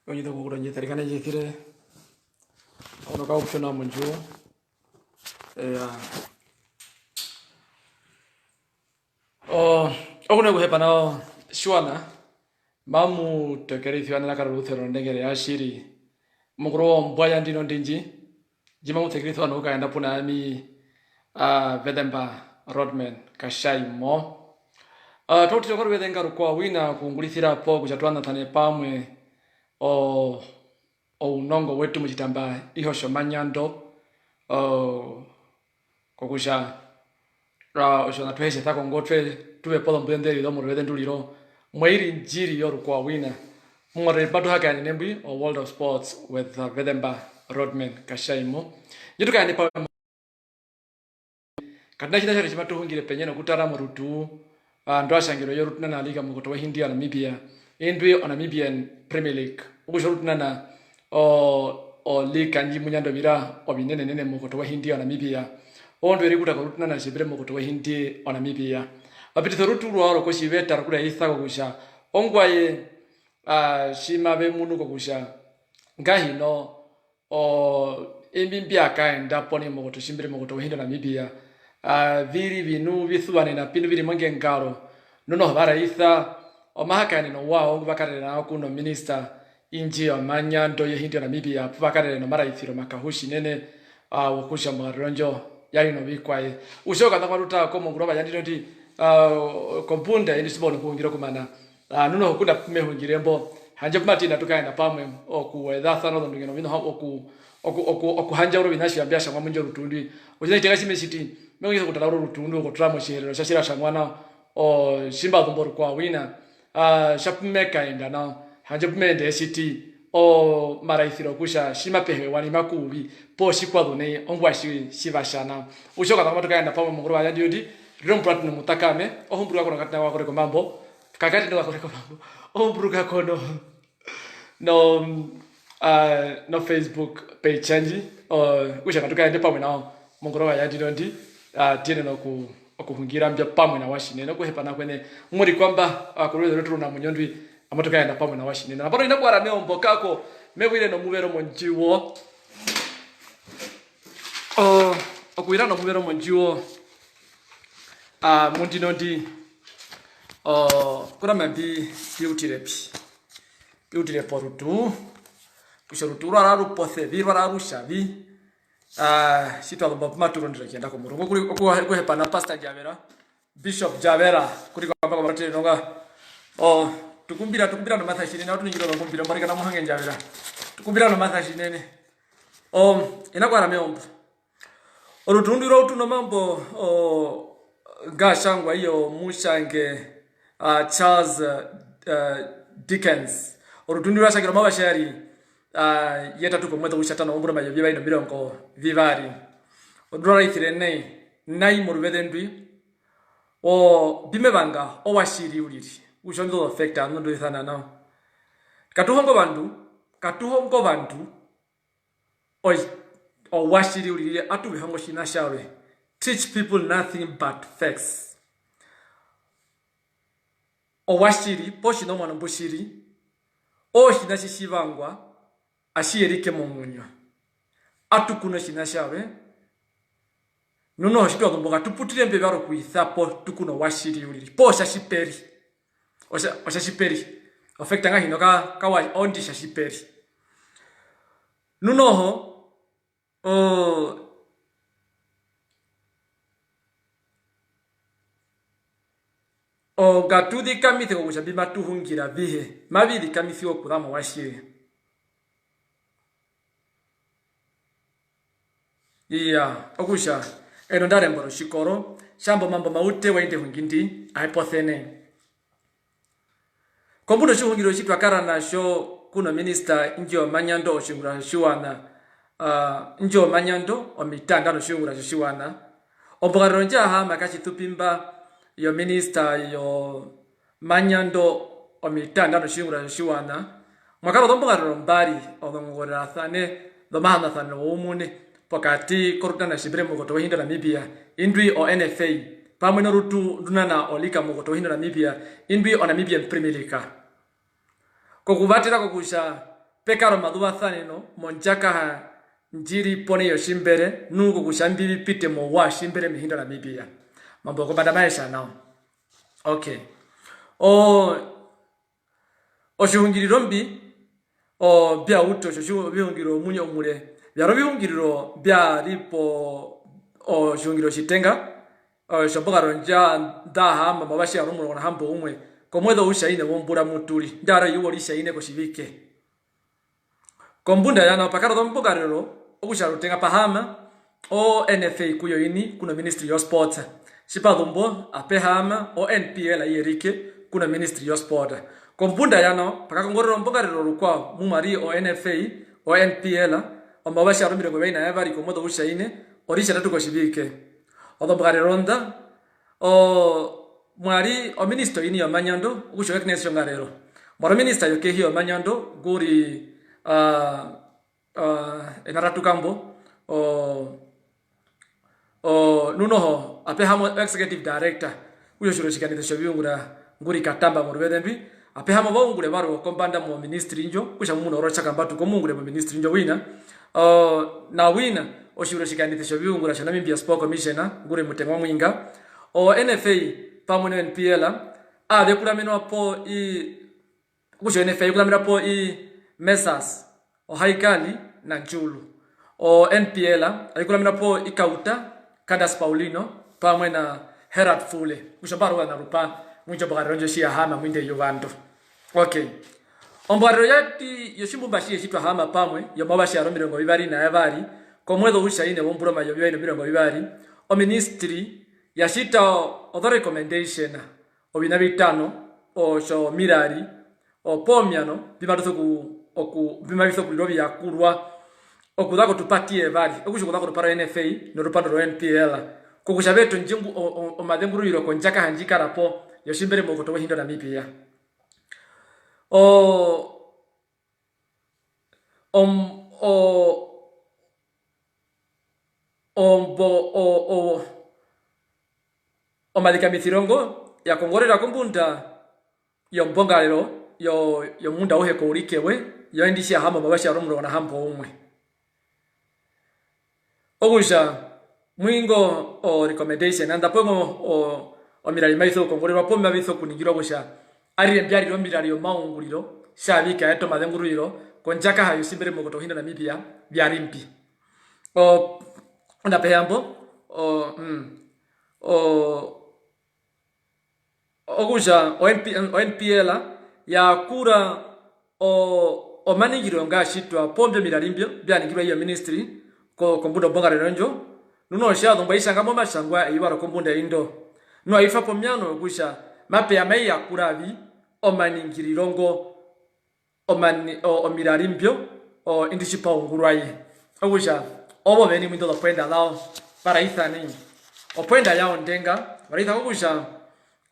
Oñito kukura nyithari kana nyithire. Ono ka option na munju. Okuna kuhepa na shwana. Mamu tekeri thiwana la karuthero ndengere ashiri. Mukuro mbwaya ndino ndinji. Jima mu tekeri thiwana ukaenda puna ami Vedemba Rodman kashai mo. Toti chokoro vedenga rukwa wina kungulithira po kuchatwana tane pamwe o unongo wetu mchitamba ihosho manyando kokusha osho natuheshe thako ngotwe tuwe polo mbenderi do murwede nduliro mwairi njiri yoru kwa wina mware bado haka ni nembi o World of Sports with Vedemba Rodman Kashaimo yituka ni pa kadna chita chari chimatu hungire penyeno kutara murutu ndo ashangiro yoru na liga mukoto wa India na Namibia indwi on Namibian Premier League ukusho na o league kanji munyando mira obinene nene mukoto wa India na Namibia ondo eri kutaka rutuna na shibire mukoto wa India na Namibia apiti rutu ruaro ko shiveta kula isako kusha ongwaye shima be munu ko kusha ngahino o embimbia kaenda poni mukoto shimbire mukoto wa India na Namibia viri vinu vithuane na pinu viri mange ngaro nono bara isa o mahakani no wao bakare na kuno minister inji ya manyando ya India na Namibia bakare no mara ithiro makahushi nene wakusha maronjo yali no bikwaye ushoka tamaruta ko munguroba yandino ndi kompunda ini sibona kuungira kumana nono hokunda mehungirembo hanje kumatina tukaenda pamwe okuwedha thano ndo ngino bino okuhanja uro binashi yambyasha mwa munjo rutundi ujina iteka chimeshiti mengizo kutalauro rutundu ko tramo shirero shashira shamwana o shimba dombor kwa wina shapumeka inda na hanje pumende city o maraithiro kusha shima pehe wani makubi po shikwado ne ongwashi shivashana ushoka tamatu kaenda pamwe munguru ya diodi rom platinum mutakame ohumburuako nakatna wako reko mambo kakati ndo wako reko mambo ohumburu kako no Facebook page change usha katukaenda pamwe nao munguru ya diodi tiene no okuhungira mbya pamwe na washine no kuhepa na kwene muri kwamba kuruze ruturu na munyondwi amatoka yanda pamwe na washine na baro inakwara ne ombokako mewire no mubero monjiwo okuira no mubero monjiwo mundino ndi kuna mambi biutire porutu kushorutu araru pothe virwa araru shavi shito abo maturo ndira kienda ko murongo kuri kuhepa na pastor Javera Bishop Javera kuri kwamba kwa nonga tukumbira no mathashine na tuningiro no kumbira mbarika na muhange Javera tukumbira no mathashine inakwara meombo orutundiro utuno mambo gashangwa iyo mushange Charles Dickens orutundiro ashakira mabashari yeta tuko mweta ushatana ombura mayo biba ino birongo vivari odora ithirene nai murvedendwi o bimebanga o washiri uliri ushondo factor ndo ithana na katuhongo bandu o washiri uliri atu bihango shina shawe teach people nothing but facts o washiri poshi no mwana mbushiri o shina shishivangwa ashiyerike mumunyo atukuna shinashawe nuno shitwa mboga tuputire mbe baro kuithapo tukuno washiri uliri posha shiperi osha shiperi affecta nga hino ka ondi shiperi nuno gatudi kamite ko bima tuhungira bihe mabiri kamisi okudama washiri okusha eno ndare mboro shikoro shambo mambo maute wainde hungindi aipothene kombuno shuhungiro shitwa karana sho kuno minister Njo Manyando oshingura shiwana Njo Manyando omitanga no shingura shiwana ombogaro njaha makashi tupimba yo minister yo Manyando omitanga no shingura shiwana mwakaro dombogaro mbari odongora thane domahana thane omune pokati korutana shibire mukoto wa India na Namibia indwi o NFA pamwe no rutu dunana olika mukoto wa India na Namibia indwi o Namibian Premier League ko kuvatira ko kusha pekaro maduwa thanino monjaka ha njiri pone yoshimbere nungu kushambiri pite mo wa shimbere mihindo na mibia mambo ko maisha nao. Okay. O shungiriro mbi bia uto shushu bihungiro munyo mure byaro bihungiriro bya ripo shungiro shitenga shoboga ronja ndaha mama bashi arumuro na hambo umwe komwedo ushaine wombura muturi ndara yuwo lishaine ko shibike kombunda yana pakaro domboga rero okusharutenga pahama NFA kuyo ini kuna Ministry of Sport shipadumbo apehama NPL ayerike kuna Ministry of Sport kombunda yana pakakongorero mboga rero rukwa mumari NFA NPL omabasha arumiro ko baina evari komodo ushaine orisha tatu ko shibike odobgare ronda mwari o minister ini ya manyando ukushoka knesho ngarero moro minister yoke hiyo manyando guri enaratu kambo nunoho apehamo executive director uyo shiro shikanite shobyungura nguri katamba morubedembi apehamo bongure baro kombanda mu ministry njo kusha muno orocha kambatu ko mungure mu ministry njo wina na wina oshiro shikanite shobyungura shana mimbia sport commissioner ngure mutemwa mwinga NFA pamwe NPL bekula meno po kusho NFA kula meno po mesas haikali na njulu NPL alikula meno po ikauta Kadas Paulino pamwe na Herald Fule kusho baro na rupa mwicho bagaronjo shia hama mwinde yovando. Okay. Ombaro yati yoshimbu bashi yeshitwa hama pamwe yomabashi aromiro ngo bibari na evari komwedo ushaine wombura mayobiwa ino birongo bibari o ministry yashita other recommendation obina bitano sho mirari pomyano bimabiso kulirobi yakurwa okudako tupatie evari okusho kudako para NFA no rupando ro NPL kokushabeto njingu omadenguriro konjaka hanjika rapo yoshimbere mogoto wehindo na mipia omadika mithirongo ya kongorera kumbunda yo mbongalero yo munda oheko urikewe yo endishia hama mabasha romuro na hampo umwe ogusha mwingo recommendation anda pongo mirali maiso kongorera pomba biso kunigiro gusha ari mbyari ro mirali yo maunguriro shabika eto madenguriro konjaka hayo simbere mogoto hinda na mipia byarimpi onda peyambo ogusha NPL ya kura manigiro ngashitwa pombe miralimbyo byanigirwa iyo ministry ko kombunda bongare ronjo nuno shado mbaisha ngamo mashangwa ibaro kombunda indo no ifa pomyano ogusha mape ya mai ya kurabi maningirirongo miralimbyo indishipa ungurwaye ogusha obo beni mwindo kwenda lao para ithani opwenda yao ndenga barita ogusha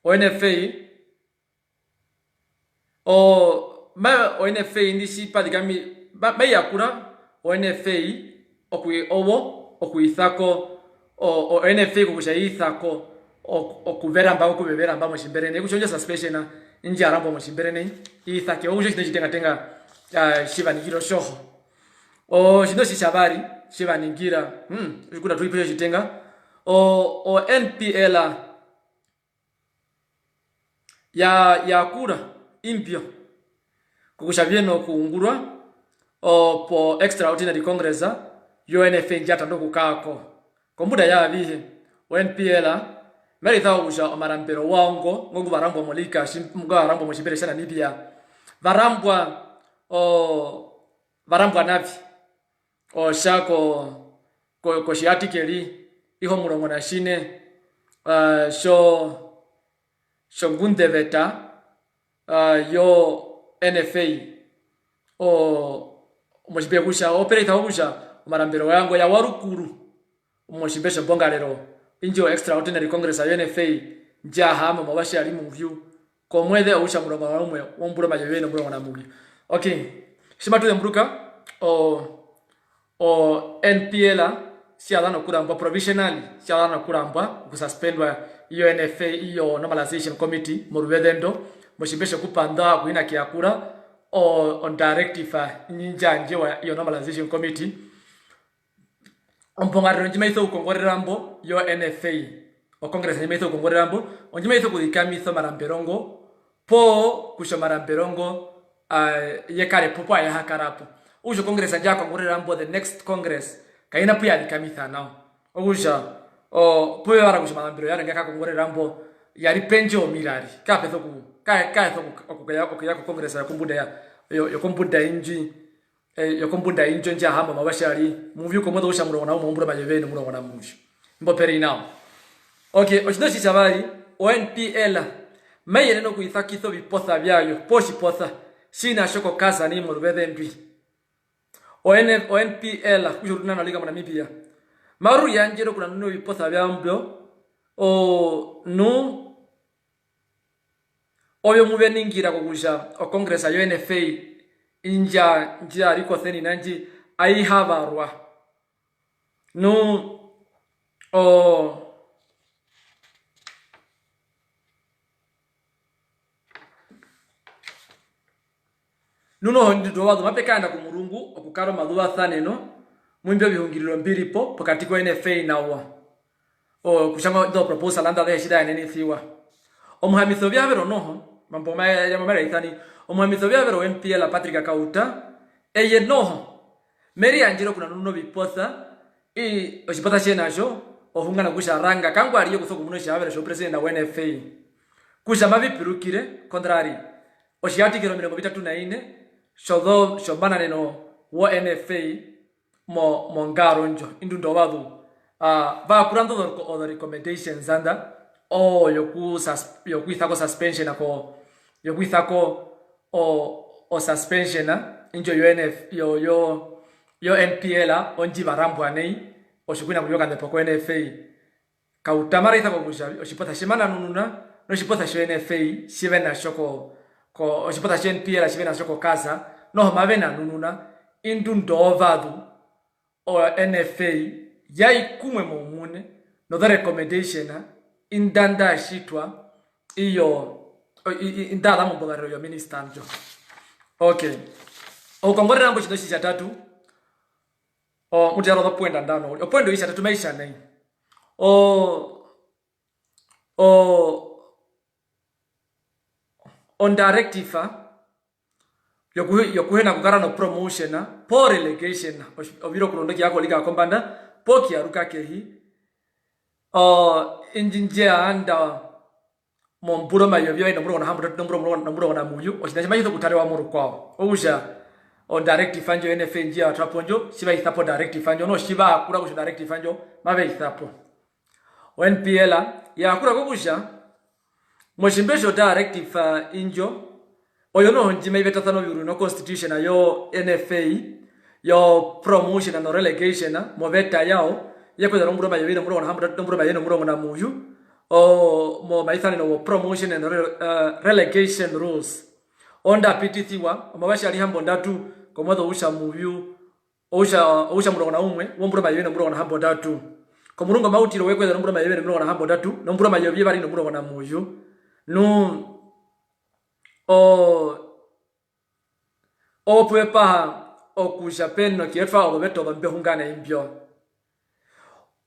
NFA NFA indishi padigami bayakura NFA okuithako NFA kukusha ithako okuvera mbao kubevera mbao mshimberene kushonja suspension nje arambo mshimberene ithake uje kitenga tenga shiva nigiro shoho shindo shishabari shiva nigira ukuna tuipe shitenga NPL ya kura impio kukushabieno kuungurwa po extraordinary congress UNFA njata ndo kukako kombuda ya bihe NPL merita usha omarambero wango ngongu barambwa molika shimga barambwa moshibere sana nibia barambwa navi shako ko shiatikeli iho murongo na shine shongunde veta yo NFA moshibe kusha operator kusha marambero yango ya warukuru moshibesha bongalero injo extraordinary congress ya NFA njahama mabashi ali mu view komwede usha murongo wa umwe wombura majebene murongo na mugi. Okay, shimatu ya mburuka NPL siadana kuramba provisionally siadana kuramba kususpendwa iyo NFA iyo normalization committee murubedendo moshibesha kupanda kuina kiakura on directive njanje wa yo normalization committee ompongariro njimaitho ukongorera yo NFA o congress njimaitho ukongorera onjimaitho kudikamisa maramperongo po kusha maramperongo yekare popo ya hakarapo ujo congress anja kongorera the next congress kaina pia dikamisa nao uja po yara kusha marambero yara ngaka kongorera yari penjo mirari kapetho ku okuyako congress ya kumbunda ya yo kumbunda inji yo kumbunda injo nja hamba mabashari muvyo komodo usha murongo na umumbura majeveni murongo na musho mbo peri now okay ochidoshi chabali ONPL mayene no kuithakitho bipotha byayo poshi potha sina shoko kaza ni murubethe ndwi ONPL kujuruna na liga mwanamibia maru yanjero kuna nuno bipotha byambyo no oyo mubeningira kugusha o congress ya NFA inja ariko theni nanji ai habarwa no nuno ndido wadu mapekanda ku murungu okukaro madhuwa thaneno mwimbyo bihungiriro mbiri po pakati ko NFA nawa kushanga do proposal anda the shida nene thiwa omuhamitho byabero noho mambo ya mamara ithani omuhamitho byabero MPL Patrick Kauta eye noho meri anjiro kuna nuno bipotha oshipotha shenajo ohungana kusha ranga kangu ariyo kuthoko muno shabere sho president wa NFA kusha mabipirukire contrary oshiati kiro 34 shodo shobana neno wa NFA mo ngaronjo indundo badu va kurando the recommendations anda yokuithako suspension ako yokuithako o suspension injo yo NPL onji barambo anei oshikuna kuyoka ndepo ko NFA kautamara ithako kusha oshipotha shimana nununa no shipotha sho NFA shivena shoko ko oshipotha sho NPL shivena shoko kaza no mavena nununa indundo vadu o NFA yai kumwe mumune no the recommendation indanda shitwa iyo indala mbogariro yo minister njo okay okongorera mbo chidoshi cha tatu mutero dopwenda ndano opwendo isha tatu maisha nei on directive yokuhena kukara no promotion po relegation obiro kulondoki yako liga kombanda po kiaruka kehi injinjia anda momburo mayobyo ino muro na hambo nomburo na muyu ochinaje mayito kutare wa muru kwao ousha on directive fanjo NFA njia atraponjo shiba ithapo directive fanjo no shiba akura kusho directive fanjo mabe ithapo ONPL ya akura kukusha moshimbesho directive injo oyo no njima ibeta thano biuru no constitution yo NFA yo promotion and relegation mo beta yao yakweza nomburo mayobyo muro na hambo nomburo mayeno muro na muyu mo maithani no promotion and relegation rules onda pitithiwa amabashi ali hambo ndatu komotho usha muyu usha muro na umwe womburo mayobyo muro na hambo ndatu komurungo mautiro wekweza nomburo mayobyo muro na hambo ndatu nomburo mayobyo bali no muro na muyu no puepa okusha peno kietwa obeto bambe hungana imbyo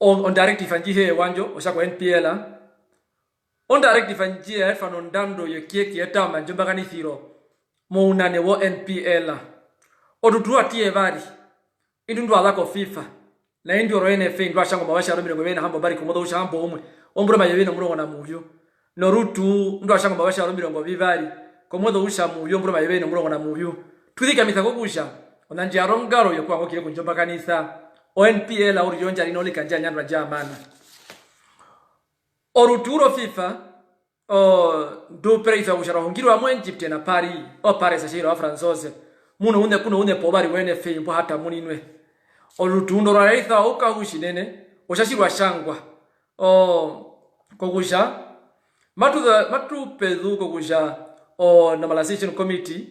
on directive njihe wanjo oshako NPL on directive njihe fano ndando yekieki eta manjomba kanithiro mo unane wo NPL odutua tie bari indundu alako FIFA na indio ro NFA ndo ashango mabasha ro mirongo bena hambo bari komodo usha hambo umwe omburo mayebena murongo na muvyo no rutu ndo ashango mabasha ro mirongo bibari komodo usha muvyo omburo mayebena murongo na muvyo tudika mithako kusha onanje arongaro yokwango kiye kunjomba kanisa ONPL au rionja linoli kanja nyandwa jamana oruturo FIFA do preisa ushara hongiro amwe Egypt na Paris Paris ashira wa Francoise muno unde pobari wene fe mpo hata muninwe orutundo raitha okahushinene oshashirwa shangwa kogusha matu pedu kogusha normalization committee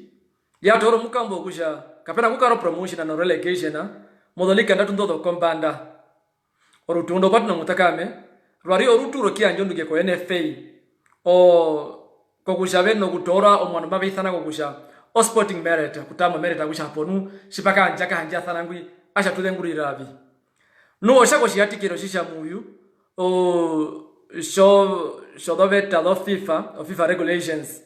ya toro mukambo kugusha kapena kukaro promotion na relegation modolika ndatu ndodo kombanda orutundo patno mutakame rwari oruturo kianjo nduge ko NFA kogusha beno gutora omwana mabithana kogusha o sporting merit kutamo merit akusha ponu shipaka njaka hanja thanangwi asha tulengurira abi no oshako shiatikiro shisha muyu o doveta do FIFA regulations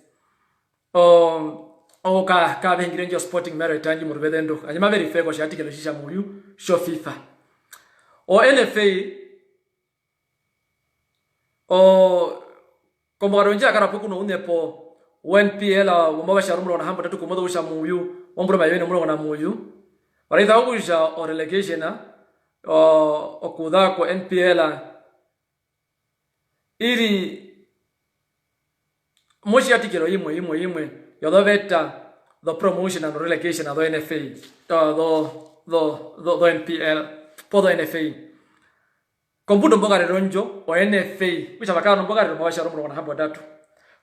o ka vengirenjo sporting merit anji murvedendo anyama verify ko shiatikiro shisha muyu sho FIFA o NFA o como aronja kara pokuno unepo NPL umabasha rumro na hamba tatu kumodo usha muyu ombro mayene muro na muyu waraitha ukusha o relegation o kuda ko NPL ili moshi atikiro imwe yodoveta the promotion and relegation of the NFA the NPL po the NFA kombudo mbogare ronjo o NFA bisha bakano mbogare mabasha rumro na hamba tatu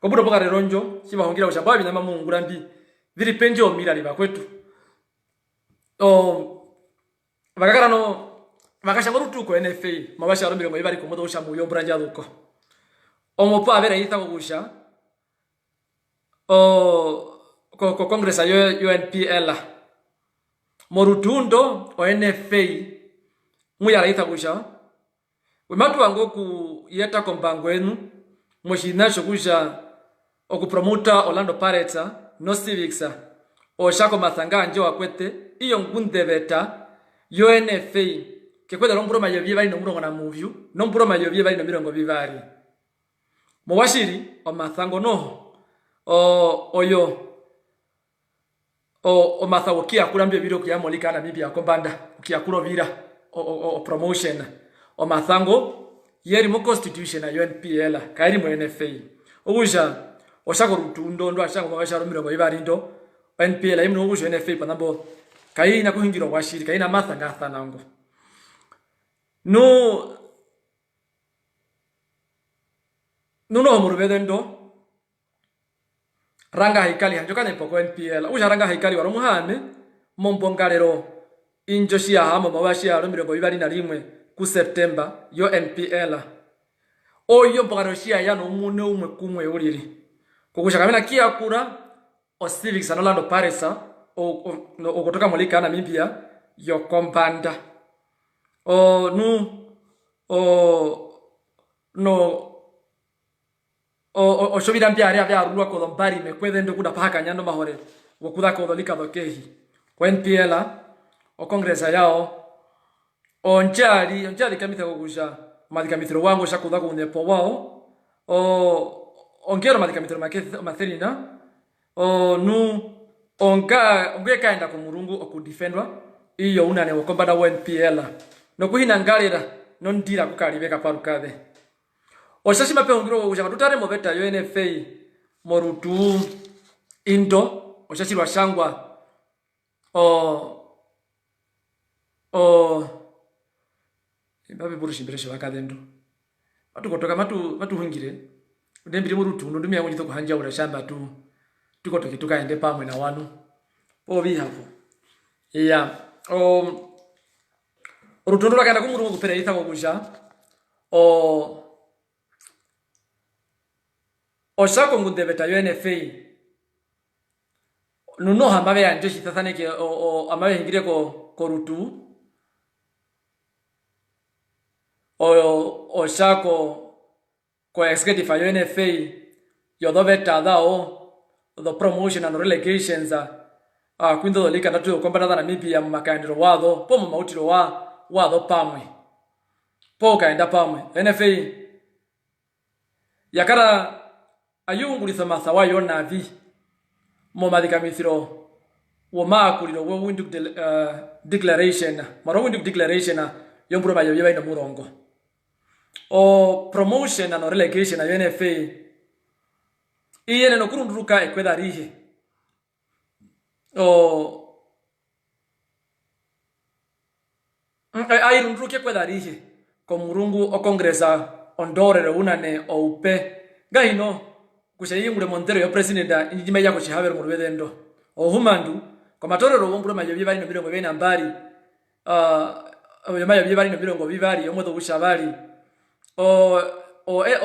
kombudo mbogare ronjo kiba hongira ushambabi na mamungura mbi vili penjo mirali bakwetu bakakara no bakasha barutu ko NFA mabasha rumro mabari komodo ushamu yo branja duko omopo avera yita kugusha ko congress yo NPL morutundo o NFA muyara yita kugusha wematu wango ku yeta kombango enu moshina shogusha okupromota Orlando Pirates no Civics o shako mathanga nje wakwete iyo ngunde beta yo NFA kekweda lomburo mayobye bali no murongo na movie no mburo mayobye bali no mirongo bibari Mwashiri o mathango no o mathawo kia kulambye biro kya molika na bibi akombanda kia kurovira o promotion o mathango yeri mo constitution ya UNPL kairi mo NFA okusha oshako rutundo ndo ashako mabasha rumiro bibari ndo NPL imno okusha NFA panambo kai na kuhingiro washiri kai na mathanga thanango Nuno murvedendo ranga haikali hanjokane poko NPL usha ranga haikali waro muhane mombongalero injoshia hamo mabashia rumiro bibari na rimwe ku September yo NPL oyo mbongaroshia ya no mune umwe kumwe uriri kukusha kamena kia kura o Civics and Orlando Pirates o kutoka molika na Namibia yo kompanda o shobira mbiari avya arua ko dombari mekwede ndo kuda paka nyando mahore wokuda ko dolika dokehi ko NPL o congress yao onjari kamita kugusha madika mitro wangu shakuda ko nepo wao ongero madika mitro mathelina onge kaenda ku murungu okudefendwa iyo unane wokombada wa NPL no kuhina ngalira no ndira kukalibeka parukade Oshashi mape ongiro ujaka tutare mobeta yo NFA morutu indo oshashi lwashangwa ibabe burushi mbiresho bakadendo batu kotoka matu hungire ndembiri morutu ndo ndumya ngito kuhanja ula shamba tu tukotoke tukaende pamwe na wanu obi hapo rutondo lakaenda kumurungu kupera itha kugusha Oshako ngundebeta yo NFA nuno hamabe yanje shitathaneke amabe hingire ko rutu oshako ko executive yo NFA yo doveta dao the promotion and relegations kwindo dolika natu kombana na Namibia makandiro wado pomo mautiro wado pamwe kaenda pamwe NFA yakara ayungulisa masawa yo navi mo madika mithiro wo makuliro wo windu declaration maro windu declaration yo mburo bayo yeba ina murongo o promotion and relegation ya NFA iyene no kurunduruka ekweda rihe ayirunduruke ekweda rihe ko murungu o congressa ondorere unane o upe gaino kushayi ngure montero yo president injime yako chihabero murwedendo o humandu kwa matorero womburo mayo bibari no birongo bena mbari mayo bibari no birongo bibari omwedo bushabari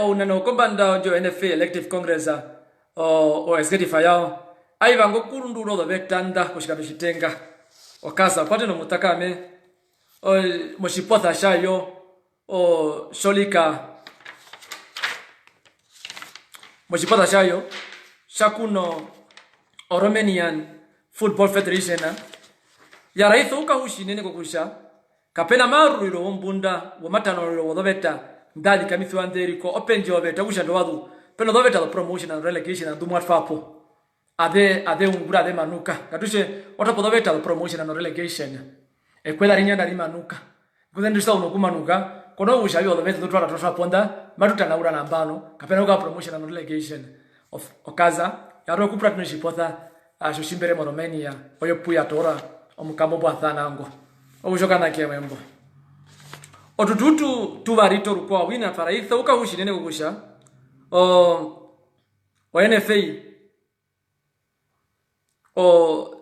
unano kombanda jo NFA elective congress executive yao aiva ngokurundulo do betanda kushika bishitenga okaza pate no mutakame o moshipotha shayo o sholika moshipotha shayo shakuno o Romanian Football Federation ya raitho ukahushi nene kokusha kapena maruriro wombunda womatanoro wodobeta ndali kamithu anderiko open job etakusha ndowadu peno dobeta the promotion and relegation and dumwat fapo ade ungura ade manuka katushe otapodobeta the promotion and relegation ekwela rinya ndali manuka kuzendisa unokumanuka kono ushabi odobeta dotwara tosha ponda matuta naura nambano kapena uka promotion and relegation of okaza yaro ku partnership otha ashushimberemo Romania oyo puya tora omukambo bwathanango obujokana kemembo otututu tuvarito rukwa wina faraitha ukahushi nene kukusha o NFA o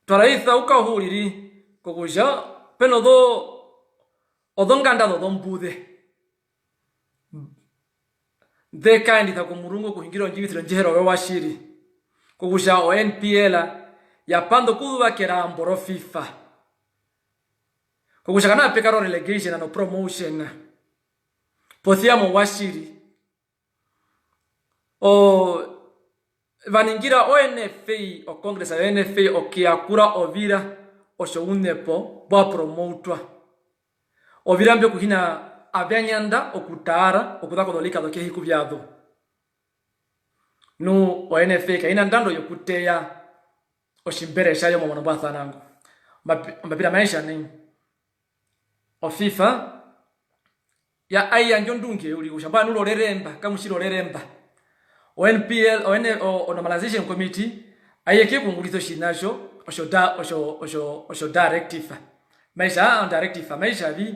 faraitha ukahuriri kukusha peno do odonganda do dombude de kandi ta kumurungo kuhingiro njibitiro njehero we washiri kukusha o NPL ya pando kuwa kera mboro FIFA kukusha kana pekaro relegation no promotion pothiamo washiri o vaningira ONFA o Congress ya NFA o kiakura ovira o shounepo ba promotwa ovira mbyo kuhina abyanyanda okutara okudakodolika doke hikubyado no ONFA kaina ndando yokuteya oshimbere shayo mono bathanango mabira maisha ni o FIFA ya aya njondunge uli kushamba nulo leremba kamushiro leremba o NPL o normalization committee ayeke kungulito shinasho osho directive maisha on directive maisha vi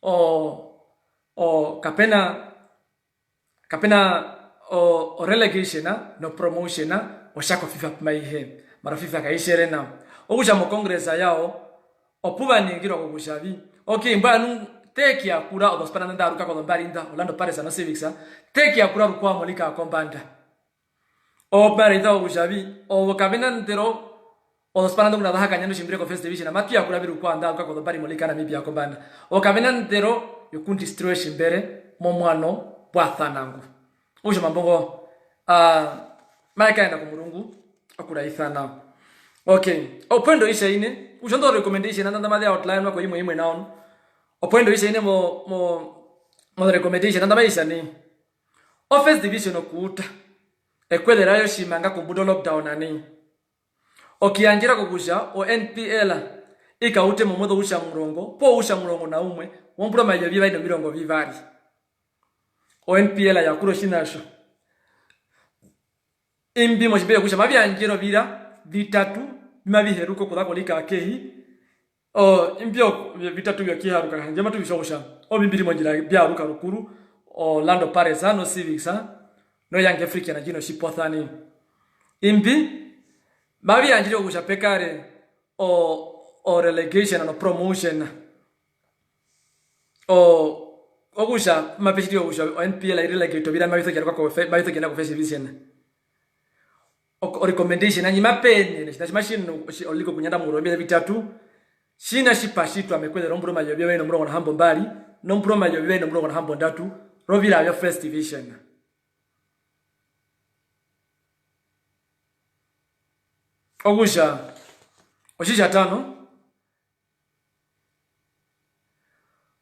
o kapena o relegation no promotion o shako FIFA maihe mara FIFA kaishere na okusha mo congress yao opuba ningiro kokushavi okay mbanu teki akura odospana ndaruka ko barinda Orlando Pirates na Civics teki akura rukwa molika kombanda o barinda okushavi o kabina ndero odospana ndunguna daha kanyando shimbire ko first division mati akura birukwa ndaruka ko bari molika na mibia kombanda o kabina ndero yokunti situation bere momwano bwathanangu ujo mambongo maikaenda ku Mulungu akuraithana okay opendo isha ine ujondo recommendation nanda mali outline wako imwe naon opendo isha ine mo recommendation nanda maisha ni office division okuta ekwelera yo shimanga ku budo lockdown ani okianjira kukusha o NPL ikaute momodo usha murongo po usha murongo na umwe wombura mayo biba ino mirongo vivari o NPL ya kuro shinasho imbi mojibe kusha mabyanjiro bira bitatu mabiheruko kudakolika kehi o imbyo bitatu bya kiharuka kanje matu bishosha o bimbiri monjira byaruka rukuru o Orlando Pirates no Civics no Young Africa na jino shipothani imbi mabyanjiro kusha pekare o relegation no promotion o okusha mapeshiti okusha NPL relegate bira mabitho kyarwa ko mabitho kyana ko face vision o recommendation anyi mapenye na machine oliko kunyanda mu rombe bitatu shina shipashitwa amekwela rombro mayo bya no mrongo na hambo mbali no mbro mayo bya no mrongo na hambo ndatu rovira ya first division ogusha oshisha tano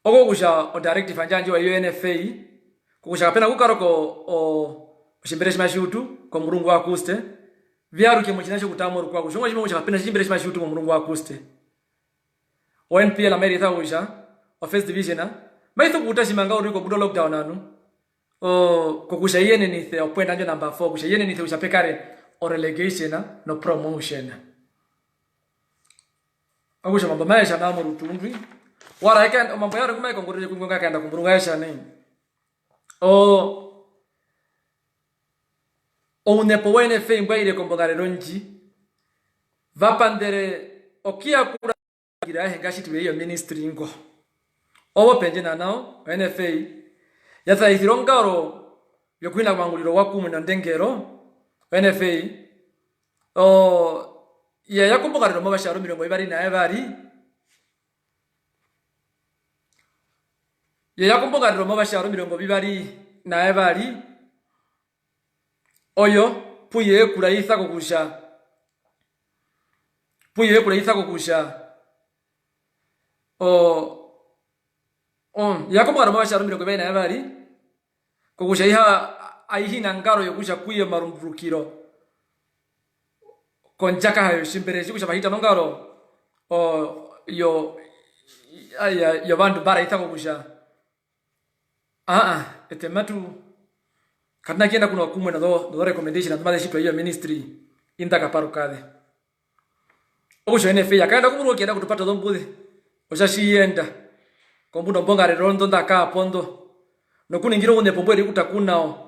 ogusha o directive anjanje wa UNFA kukusha kapena kukaroko o shimberesh mashutu ko murungu wa kuste vyaruke muchinasho kutamoro kwa kushonga chimo chakapena shimberesh mashutu ko murungu wa kuste o NPL America usha o first division maitho kutashimanga uriko budo lockdown anu kokusha yene ni the openda njo number 4 kusha yene ni the ushapekare o relegation no promotion agusha mambo maisha na murutundwi wara eka mambo yaro kuma ikongorere kungonga kaenda kumburunga yesha ni unepo wene fe mbaire kombogare ronji vapandere okia kura gira hengashi tiwe ministry ngo obo penje na nao NFA yatha ithirongaro yokwina manguliro wakumu na ndengero NFA ya yakumbuka mu basharo 20 na ebari ya yakumbuka mu basharo 20 na ebari oyo puye kuraitha kokusha yakumbuka mu basharo 20 na ebari kokusha iha aihina ngaro yokusha kuye marumburukiro konjaka hayo shimbere kusha bahita nongaro yo bandu bara itako kusha etematu kana kienda kuna kumwe na do recommendation na ship ya ministry indaka parukade okusha NFA yakaenda kumuru kienda kutupata dombude osashienda kombundo mbongare rondo ndaka pondo nokuningiro une pombwe kutakunao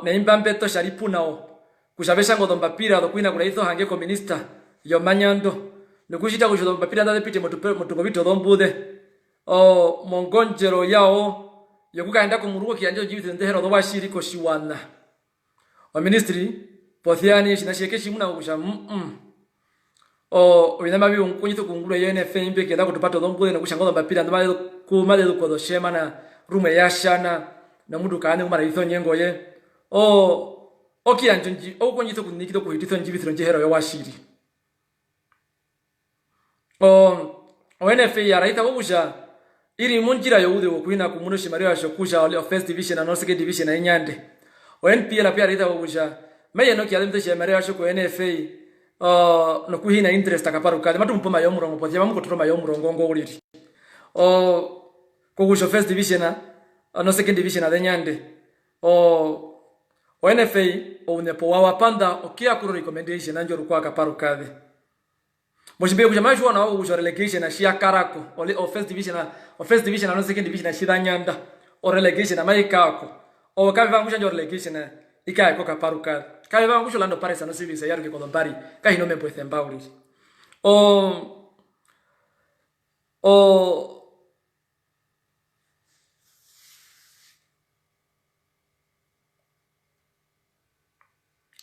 na imbambeto sharipunao kushabesha ngodomba pira dokwina kuna itho hange ko minister yo manyando nukushita kushodomba pira ndade pite mutugo bito dombude mongonjero yao yokukaenda ku murugo kianje jibite ndehero do bashiri ko shiwana wa ministry pothiani shinasheke shimuna kusha winama bi unkunyito kungulu ya NFA imbe kenda kutupata dombude na kushangodo mbapira ndama ku male ko do shema na rume yashana na mundu kane umara itho nyengo ye okianjonji okonyito kunikito kuhititho njibithiro njehero yo washiri NFA ya raita bogusha iri munjira yo ude okuina kumuno shimario ya shokusha oli first division na second division na nyande NPL pia raita bogusha meye no kialimte shimario ya shoko NFA no kuhina interest akaparuka matu mpoma yo murongo pothia bamuko troma yo murongo ngo uliri kogusha first division na second division na nyande NFA unepo wapanda okia kuro recommendation anjo rukwa kaparukade moshimbe kujamashwa na wao relegation na shia karako o first division na second division na shida nyanda o relegation na maikako o kaviva ngusha njo relegation ikaiko kaparukade kaviva ngusha lando Paris na service yaruke kolombari kahino mempo ethembauri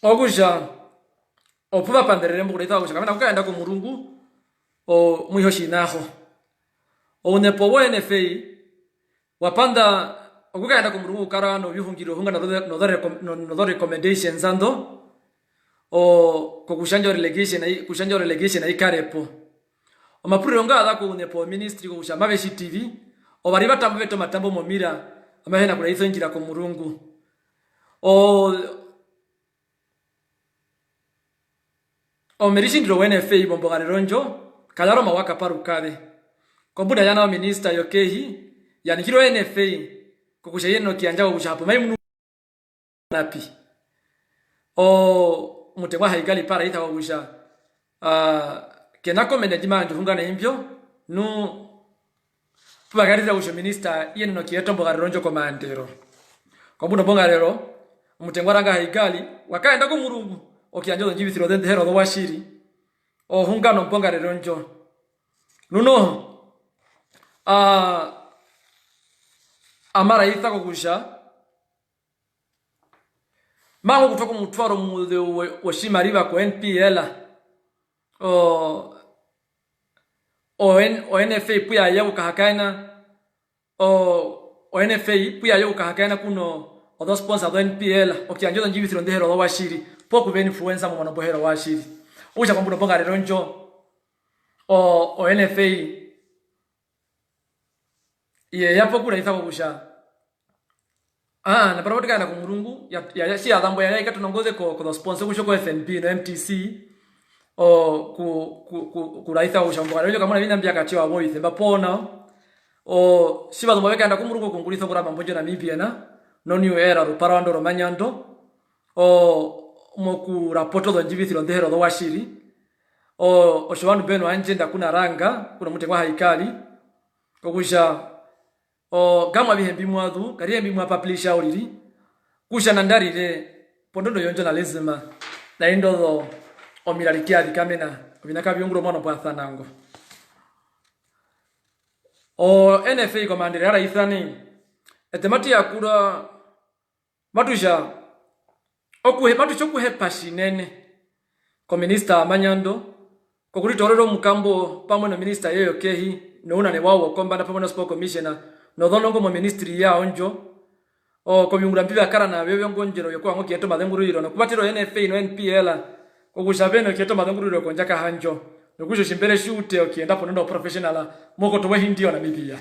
ogusha opuba panderere mbu kuleta ogusha kamena kukaenda ku murungu mwihoshi naho unepo wa NFA wapanda okukaenda ku murungu karano bihungiro hunga no recommendations ando kokushanjo relegation ikarepo omapuriro ngada ku unepo ministry kugusha mabeshi TV obari batambo beto matambo momira amahena kula itho njira ku murungu merishindiro NFA bombogare ronjo kalaro mawaka parukade kombuda yana minister yokehi yani kiro NFA kokusha yeno kianja kokusha hapo mai napi mutemwa haigali para ita kokusha kenako menejima njungana imbyo nu pubagariza kusho minister yeno kieto mbogare ronjo komandero kombuda bongarero mutemwa ranga haigali wakaenda ko murungu okianjo njibithiro dende hero do washiri hungano mbongare ronjo nuno amara itako kusha mango kutoko mutwaro mude woshima riba ko NPL NFA puya yego kahakaina NFA puya yego kahakaina kuno odo sponsor do NPL okianjo njibithiro dende hero do washiri poku be influencer mu mwana bohero washiri ucha kwambuno bongare ronjo NFA ye yapo kula itako kusha na parabotika na kumurungu ya si adambo ya ikatunongoze ko sponsor kusho ko FNB no MTC ku raitha ushambwa ronjo kama bina mbya katiwa boy themba pona siba ndo weka anda kumurungu kungulitho ngora mambojo na mibia na no new era ro parando ro manyando moku rapoto do njibithiro ndehero do washiri oshobanu beno anjenda kuna ranga kuna mutekwa haikali kokusha gamwa bihembi mwadhu kari hembi mwa publisher uliri kusha nandarire pondondo yonjo na lazima na indodo omiralikia dikamena binaka byonguro mwana kwa thanango NFA komandire ara ithani etemati yakura matusha okuhe pashinene ko minister Manyando ko kuri torero mukambo pamwe na minister yeyo kehi no una ne wawo komba na pamwe na sport commissioner no dhonongo mo ministry ya onjo o ko byungura mbiba kara na byo ngonjero yo kwa ngoki eto madenguriro no kubatiro NFA no NPL ko kushabeno kieto madenguriro ko njaka hanjo no kusho shimbere shute okienda ponondo professional moko to wehindio na mibia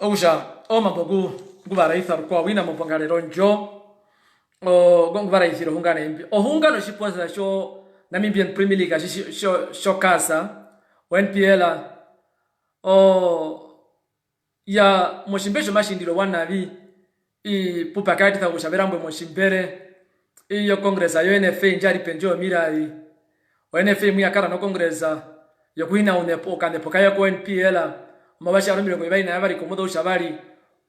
osha o mambogu ngubara ithar kwa wina mpongalero njo o gongubara ithiro hungana imbi o hungano shipoza sho Namibian Premier League sho kasa o NPL o ya moshimbesho mashindiro wanabi i pupakati ta kushaberambwe moshimbere iyo kongresa yo NFA njari penjo mirari o NFA muyakara no kongresa yo kuina unepo kanepo kaya ko NPL mabasha ro mirongo ibaina yabari komodo ushabari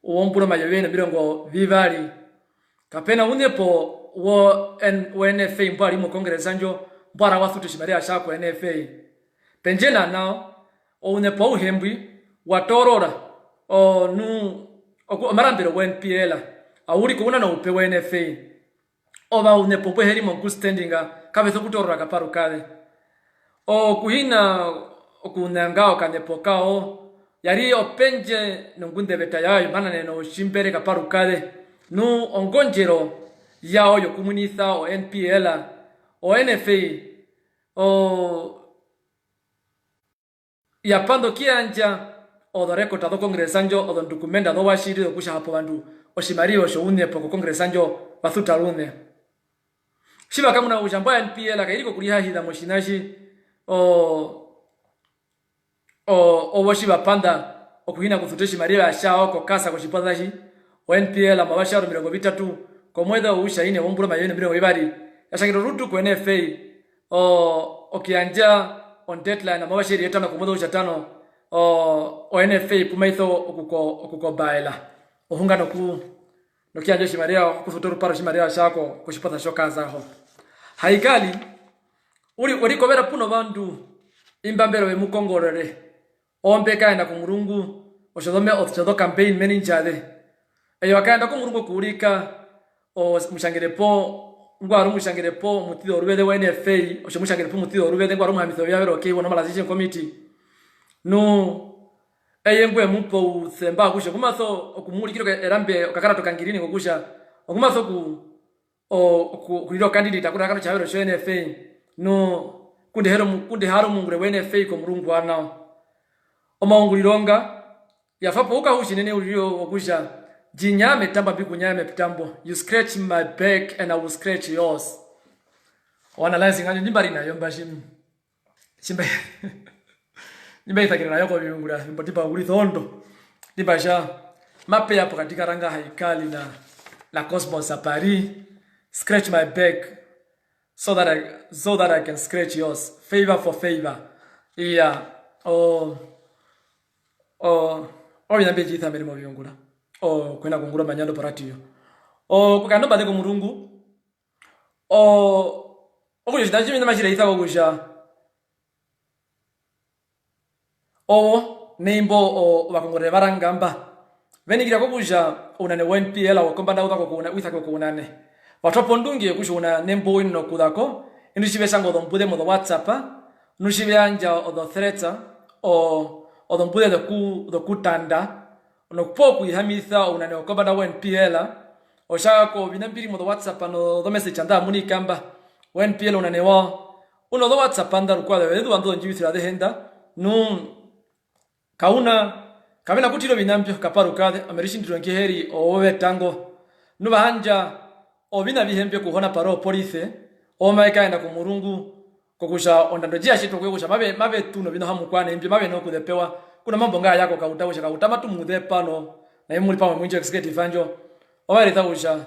uomburo mayobene mirongo vivali kapena unepo wo NFA mbari mo kongresa njo mbara wathutu shimaria shako NFA penjena nao o unepo uhembwi watorora o nu o marambiro wa NPL awuri ko una no upewe NFA o ba unepo bwe heri mo standinga kabetho kutorora kaparu kale o kuhina okunanga okanepo kao yari openje nungunde beta yayo manane no shimbere kaparu kale nu ongonjero yao yo kumunitha o NPL o NFA o ya pando kianja o do rekota do kongresanjo o do dokumenta do washiri do kusha hapo bandu o shimario sho unepo ko kongresanjo bathuta rune shiba kamuna ujamba ya NPL akairiko kuliha hida moshinashi o washiba panda okuhina kuthuteshi maria ashao ko kasa ko shipadashi o NPL amabasharo 30 ko mweda usha ine wombura mayene 20 yashangiro rutu ko NFA okianja on deadline amabashiri yetana ko mweda usha 5 o NFA pumaitho okuko baila ohungano ku nokianja shimaria kuthutoru paro shimaria ashako ko shipada shokaza ho haikali uri kobera puno bandu imbambero be mukongorere ombe kaenda ku murungu oshodo campaign manager eyo akaenda ku murungu kurika o mushangirepo ngwaru mushangirepo mutido rubede wa NFA osho mushangirepo mutido rubede ngwaru muhamitho yabero ke wona malazishin committee no eyengwe mupo usemba kusho kumaso okumulikiro erambe okakara tokangirini ngokusha okumaso ku kuliro candidate akura kano chabero sho NFA no kunde haro mungure wa NFA ko murungu ana omaungulironga yafapo ukahushi nene ulio okusha jinyame tamba bikunyame pitambo you scratch my back and I will scratch yours wana lansi ngani ndimbari na yomba shimba nimba itakira nayo ko biungura mbotipa uri thondo ndibasha mape yapo katika ranga haikali na Cosmos a Paris scratch my back so that I can scratch yours favor for favor yeah obinambe jitha mbere mu byungura kwena kungura Manyando paratio kukando bade ko murungu okujida jimi namashira itha kugusha nembo bakongore barangamba venigira kugusha unane NPL wakombanda utako kuna withako kunane watopo ndungi kushuna nembo ino kudako indishibe sango dompude mo WhatsApp nushibe anja odo threats odo mpude do kutanda ono poku ihamitha unane wakombanda NPL oshako binambiri mo WhatsApp no do message anda muni kamba NPL unane wa uno do WhatsApp anda rukwada wedu ando njibithira de henda no kauna kabena kutiro binambyo kaparu kade amerishindiro nkeheri owe tango nubahanja obina bihembye kuhona paro police omaika enda ku murungu kokusha ondando jia shito kwekusha mabe tuno bino hamukwane mbye mabe no kudepewa kuna mambo ngaya yako kautausha kautama tumude pano na yemuli pamwe mwinje executive anjo owari tausha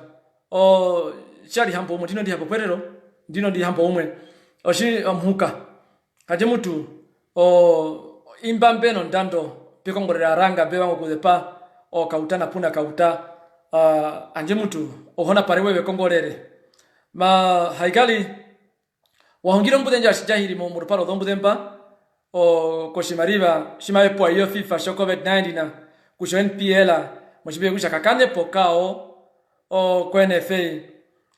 chali hambo mutino ndi hapo kwerero ndino ndi hambo umwe oshi amhuka kaje mutu imbambe no ndando pikongorera ranga be wangu kudepa kautana puna kauta anje mutu ohona pare wewe kongorere ma haikali wahongiro mbudenja shijahiri mu ruparo dombudemba koshimariba shimaye po iyo FIFA sho COVID-19 na kusho NPL moshibe kusha kakane pokao o kwenefe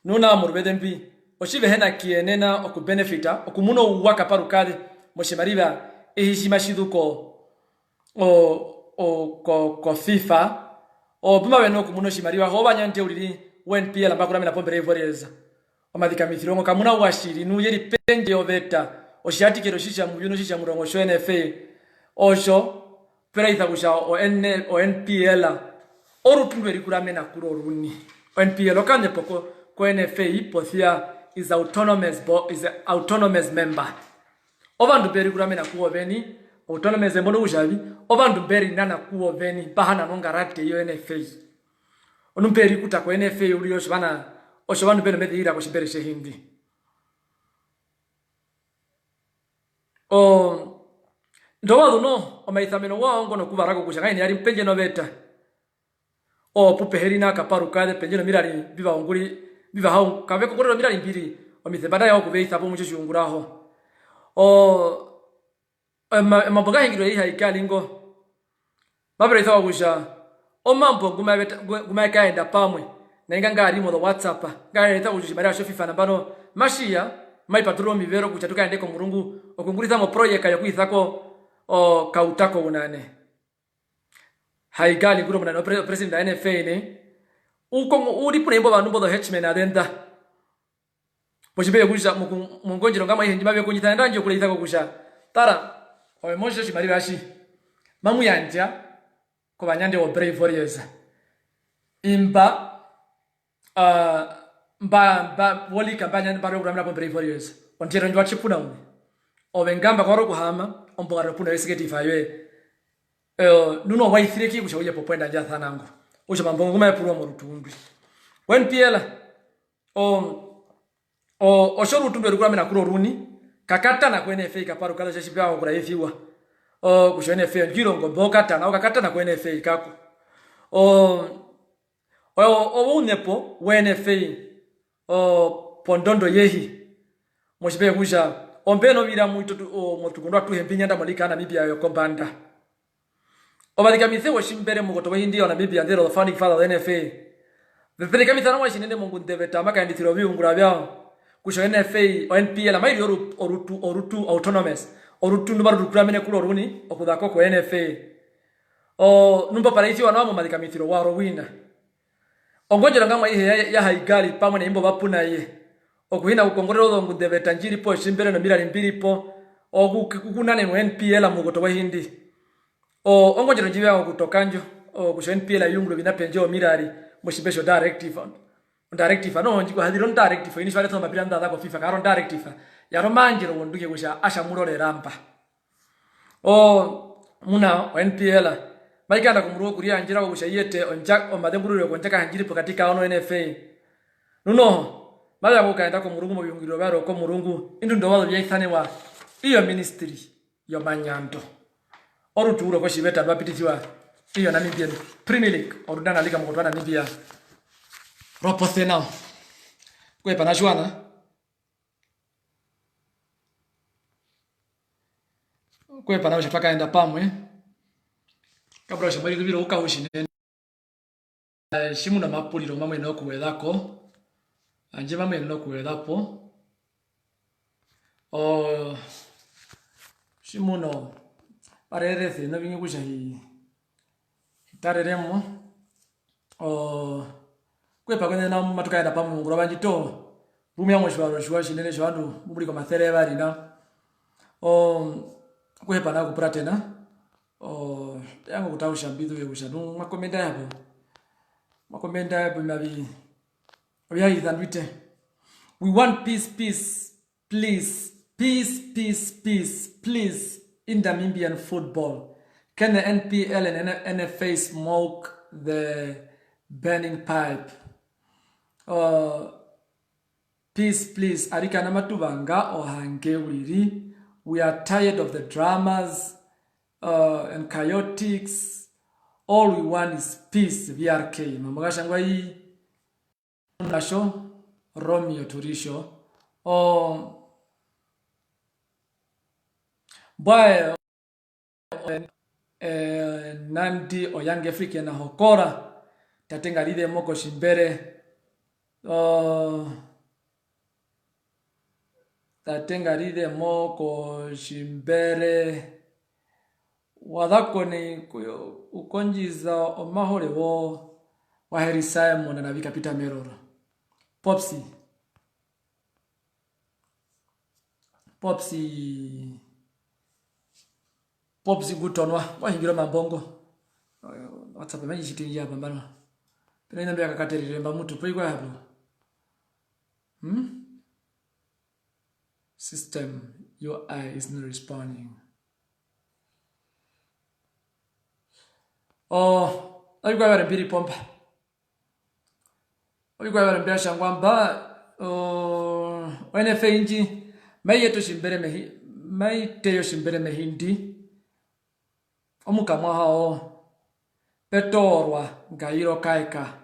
nuna murubedembi oshive hena kienena okubenefita okumuno uwaka parukade moshimariba ehishima shiduko ko FIFA o buma beno okumuno shimariba ho banyante uliri WNPL ambakura mina pombere Warriors omadika mithirongo kamuna washiri nuyeri penje oveta oshatikero shisha muyuno shisha murongo sho NFA osho peraitha kusha o NPL orutundweri kuramena kuro runi NPL okanye poko ko NFA pothia is autonomous memberovandu beri kuramena kuwo beni autonomous mbono ushaviovandu beri nana kuwo beni bahana nonga rate yo NFA onumperi kuta ko NFA uriyo shibana oshobandu beno medira ko shibere shehindi ndowa no omaithameno wango no kubarako kushangaini yari penje no beta pupe herina kaparu kade penje no mirari biba onguri biba hau kaveko korero mirari mbiri omithebada yao kubeitha bo mucho shunguraho maboga hingiro yi haikalingo babere thawa kusha mambo gumaka enda pamwe na inganga ari mo WhatsApp ngareta kushimara sho FIFA nambano mashia mai patro mivero kuchatuka ndeko murungu okunguriza mo project ya kuithako kautako unane haigali guro mwana president da NFA ne uko uri pune imbo bantu bodo hetchman adenda pochibe kusha mungonjero ngama ihe ndimabe kunyita ndanje kulithako kusha tara owe moshe shimari bashi mamu yanja ko banyande o Brave Warriors imba mba woli kampanya baro kuramira kwa Brave Warriors ontero njwa chipuna ume ovengamba kwaro kuhama ombogara puna executive ayo nuno waithireki kushauje popenda nja thanango usha mambongo kuma yapurwa mu rutumbi WNPL oshoru rutumbi rukuramira kuro runi kakata na kwa NFA kaparu kala shipya kwa yefiwa kusho NFA ngirongo bokata na kakata na kwa NFA kako unepo WNFA pondondo yehi moshibe kusha ombeno bira muito motukundwa tuhempinya nda molika na Namibia yo kombanda obalika mithewo shimbere mugoto wahindi na Namibia ndero the founding father of NFA vipeleka mithana wa shinende mungu ndeveta maka ndithiro biungura byao kusho NFA o NPL amairi orutu autonomous orutu ndo baru kuramene kulo runi okuthako ko NFA numba paraiti wanamo malika mithiro waro wina ongonjera ngama ihe ya haigali pamwe na imbo bapuna ye okuhina ukongorero dongu ndeveta njiri po shimbere no mirari mbiri po okukunane no NPL mugoto wahindi ongonjero njibe ya kutokanjo kusho NPL yungulu binapenje o mirari mushibesho directive no njiko hadiro directive inishwale to mapira ndada ko FIFA karo directive ya romanjero wonduke kusha asha murore rampa muna NPL maikanda kumruo kuria njira ko kusha yete onja omadengurure ko njaka hanjiri po katika ono NFA nuno mala ko kaenda ko murungu mubiyungiro baro ko murungu indu ndo walo byaithane wa iyo ministry yo manyando oruturo ko shibeta bapititwa iyo Namibian Premier League orudana liga mukotwana Namibia Ropo now. Kwe panashwana. Kwe panawasha twaka enda pamwe. Kabla shamari lubiro uka ushine. Shimuna mapuliro mamwe no kuwedako. Anje mamwe no kuwedapo. Shimuno parerese no bingi kusha hi. Hitareremo. Kwepa kwene na matuka ya pamu ngura banjito rumya moshwaro shwa shinene shwandu mubuli kwa mathere bari na kwepa na kupra tena yango kutausha mbidu ye kushanu makomenda yapo mabi oya idhandwite we want peace please please in Namibian football. Can the NPL and NFA smoke the burning pipe? Peace please arika na matubanga ohange uriri. We are tired of the dramas and chaotics. All we want is peace. VRK mamagasha ngwai nasho Romeo Turisho boy Nandi o Young African na hokora tatenga lide moko shimbere tatengarire moko shimbere wadhakoni ukonjiza omahore wo waheri Simon na vika Peter Meroro Popsi gutonwa wahingira mambongo WhatsApp meji shitingi hapa mbano pena inambia kakaterire mba mtu poigwa hapo system UI is not responding. Oyigwa bare mbiri pompa oyigwa bare mbira shangwamba NFA inji mayeto shimbere maiteyo shimbere mehindi omukamwa hao petorwa ngairo kaika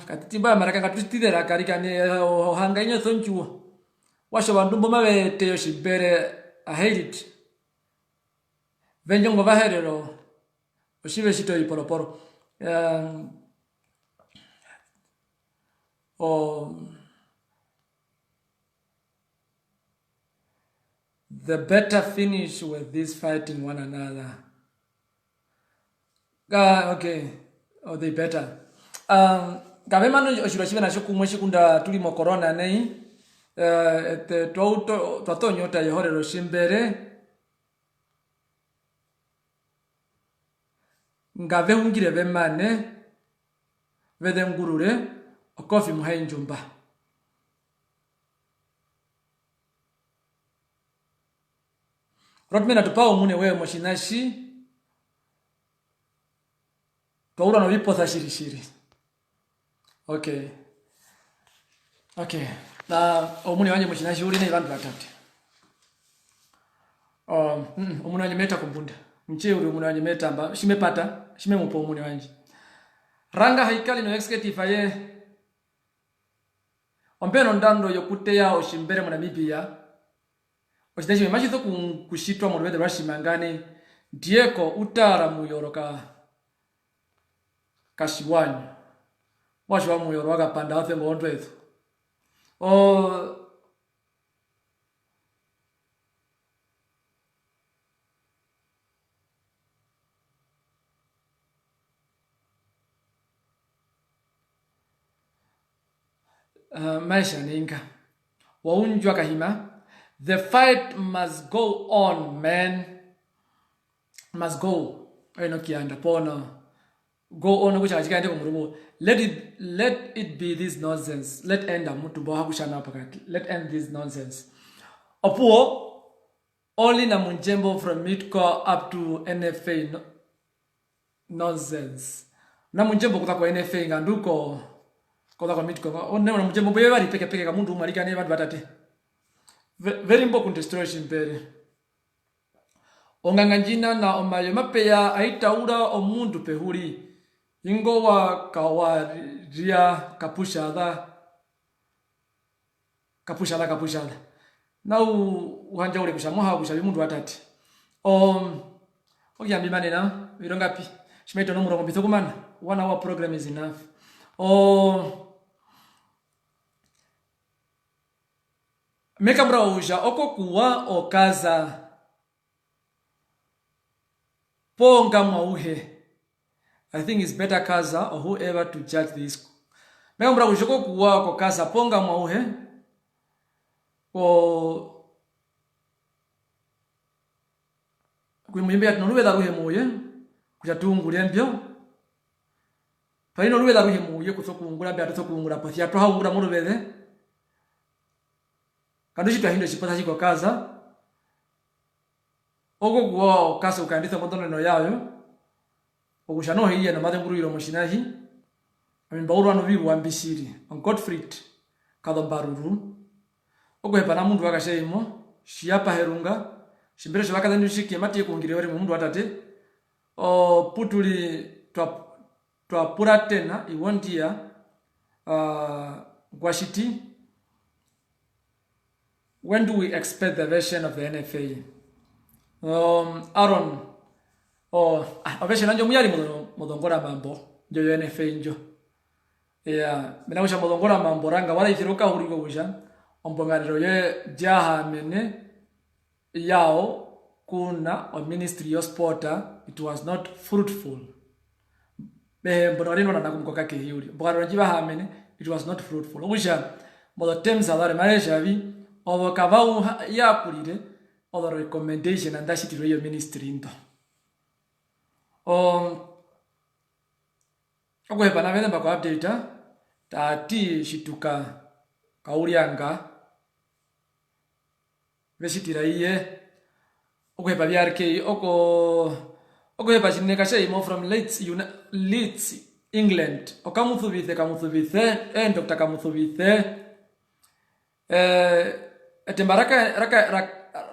katitiba maraka katutidera karika ni hanganya sonchuo washo bandumbo mabeteyo shimbere ahedit venjongo baherero oshibe shito iporoporo the better finish with this fighting one another. Okay. They better. Gavemano oshiroshibe na shokumwe shikunda tulimo corona nei. Twatonyota yehorero shimbere. Ngave hungire bemane. Vede ngurure. Okofi muhaye njumba. Rotmena tupao mune wewe moshinashi. Twaura no vipo shiri. Okay. Na omune wanje moshinashi uri ne bantu batatu. Omune wanje meta kumbunda. Mche uri omune wanje meta amba shime mupo omune wanje. Ranga haikali no executive aye. Ompeno ndando yokuteya oshimbere mu Namibia. Oshidashime machito kushitwa mu rwede rwashimangane dieko utara mu yoroka kashiwanyu. Mwashwa mu yoro agapanda afe ngondo ethu. Maisha ninga waunjwa kahima. The fight must go on, man. Must go. Eno kianda pona. Go on kucha chikande kumurumu. Let it be this nonsense. Let end mutumbo hakushana pakati. Let end this nonsense. Opuo only na munjembo from Mitko up to NFA nonsense. Na munjembo kuta kwa NFA nganduko kuta kwa Mitko. One na munjembo bwe bari peke ka mundu malika ne bantu batate. Very important destroying pere. Onganganjina na omayo mapeya aitaura omundu pehuri. Ingo wa kawaria kapushada. Na uhanja ule kushamoha kushabi mundu watati. Ogyambi manena virongapi. Shimeto no murongo bitokumana. 1 hour program is enough. Meka mrauja oko kuwa okaza ponga mwauhe. I think it's better kaza or whoever to judge this. Meka mrauja oko kuwa okaza ponga mwauhe. Kuimwimbe atunuwe daruhe muye. Kuchatungulia mbyo. Paino nuwe daruhe muye kusokungula mbya tusokungula pasi. Atoha ungula muru vede. Kandushi tuahindo shipata shiko kaza. Ogo kuwa kasa ukandisa mtono no yayo. Okushano hiye na madhe nguru yiro moshinahi. Amimbauru wano vivu wambishiri. On Godfried. Kadho baruru. Ogo hepa na mundu waka sheimo. Shiapa herunga. Shimbere shivaka zendu shiki mati kungiri wari mundu watate. Putuli tuapura tena. Iwondia. Gwashiti. When do we expect the version of the NFA? Aaron obeshe nanjo muyali mudongora mambo njo NFA njo mina usha mudongora mambo ranga wala ithiruka huriko usha ombonganiro ye jaha mene yao kuna o ministry of sport it was not fruitful mbonarino na kumkoka ke hiuri mbonganiro jiba hamene it was not fruitful usha modo terms alare maisha vi obo kavau ya kulire odo recommendation and that shit yo ministry ndo okwe pana vene bako update tati shituka kaulianga veshitira iye okwe pa BRK okwe pa chineka shei mo from Leeds England okamuthubithe Dr. Kamuthubithe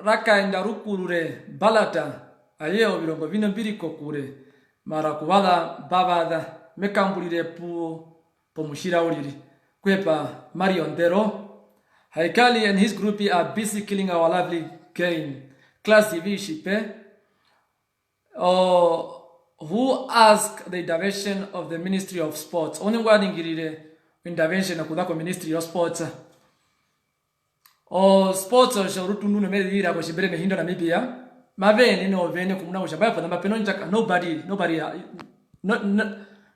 raka indarukurure balata ayeo birongo bino biriko kure mara kubala babada mekambulire po mushira uliri kwepa Marion Dero Haikali and his group are busy killing our lovely game class TV shipe who asked the intervention of the Ministry of Sports oni ngwadingirire intervention akudako Ministry of Sports sports sharutu nune medira ko shibere mehindo na mibia maveni no vene kumuna ushabaya pa mapeno njaka nobody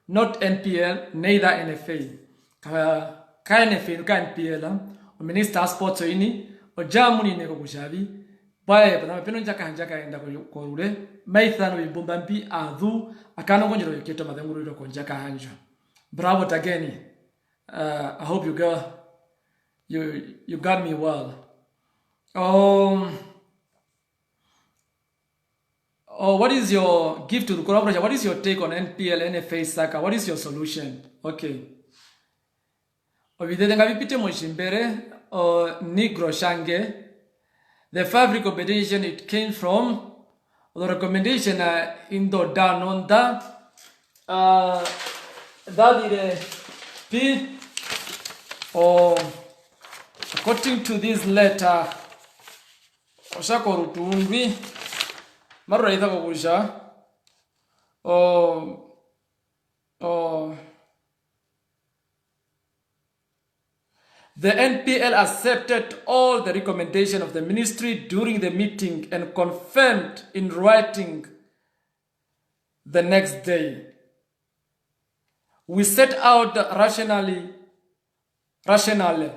not NPL neither NFA ka NFA ka NPL o minister sports ini o jamuni ne ko kushabi bae pa mapeno njaka enda ko rure maithano bibomba mbi adhu akano konjero yoketo madhenguru ko njaka hanjo bravo tageni I hope you got me well. What is your gift to the collaboration? What is your take on NPL, NFA, Saka? What is your solution? Okay. Obidede ngabipite moshimbere Negro Shange. The 5 recommendation it came from the recommendation in the Danonda that P according to this letter oshako rutundwi marura ithako kusha the NPL accepted all the recommendation of the ministry during the meeting and confirmed in writing the next day. We set out the rationale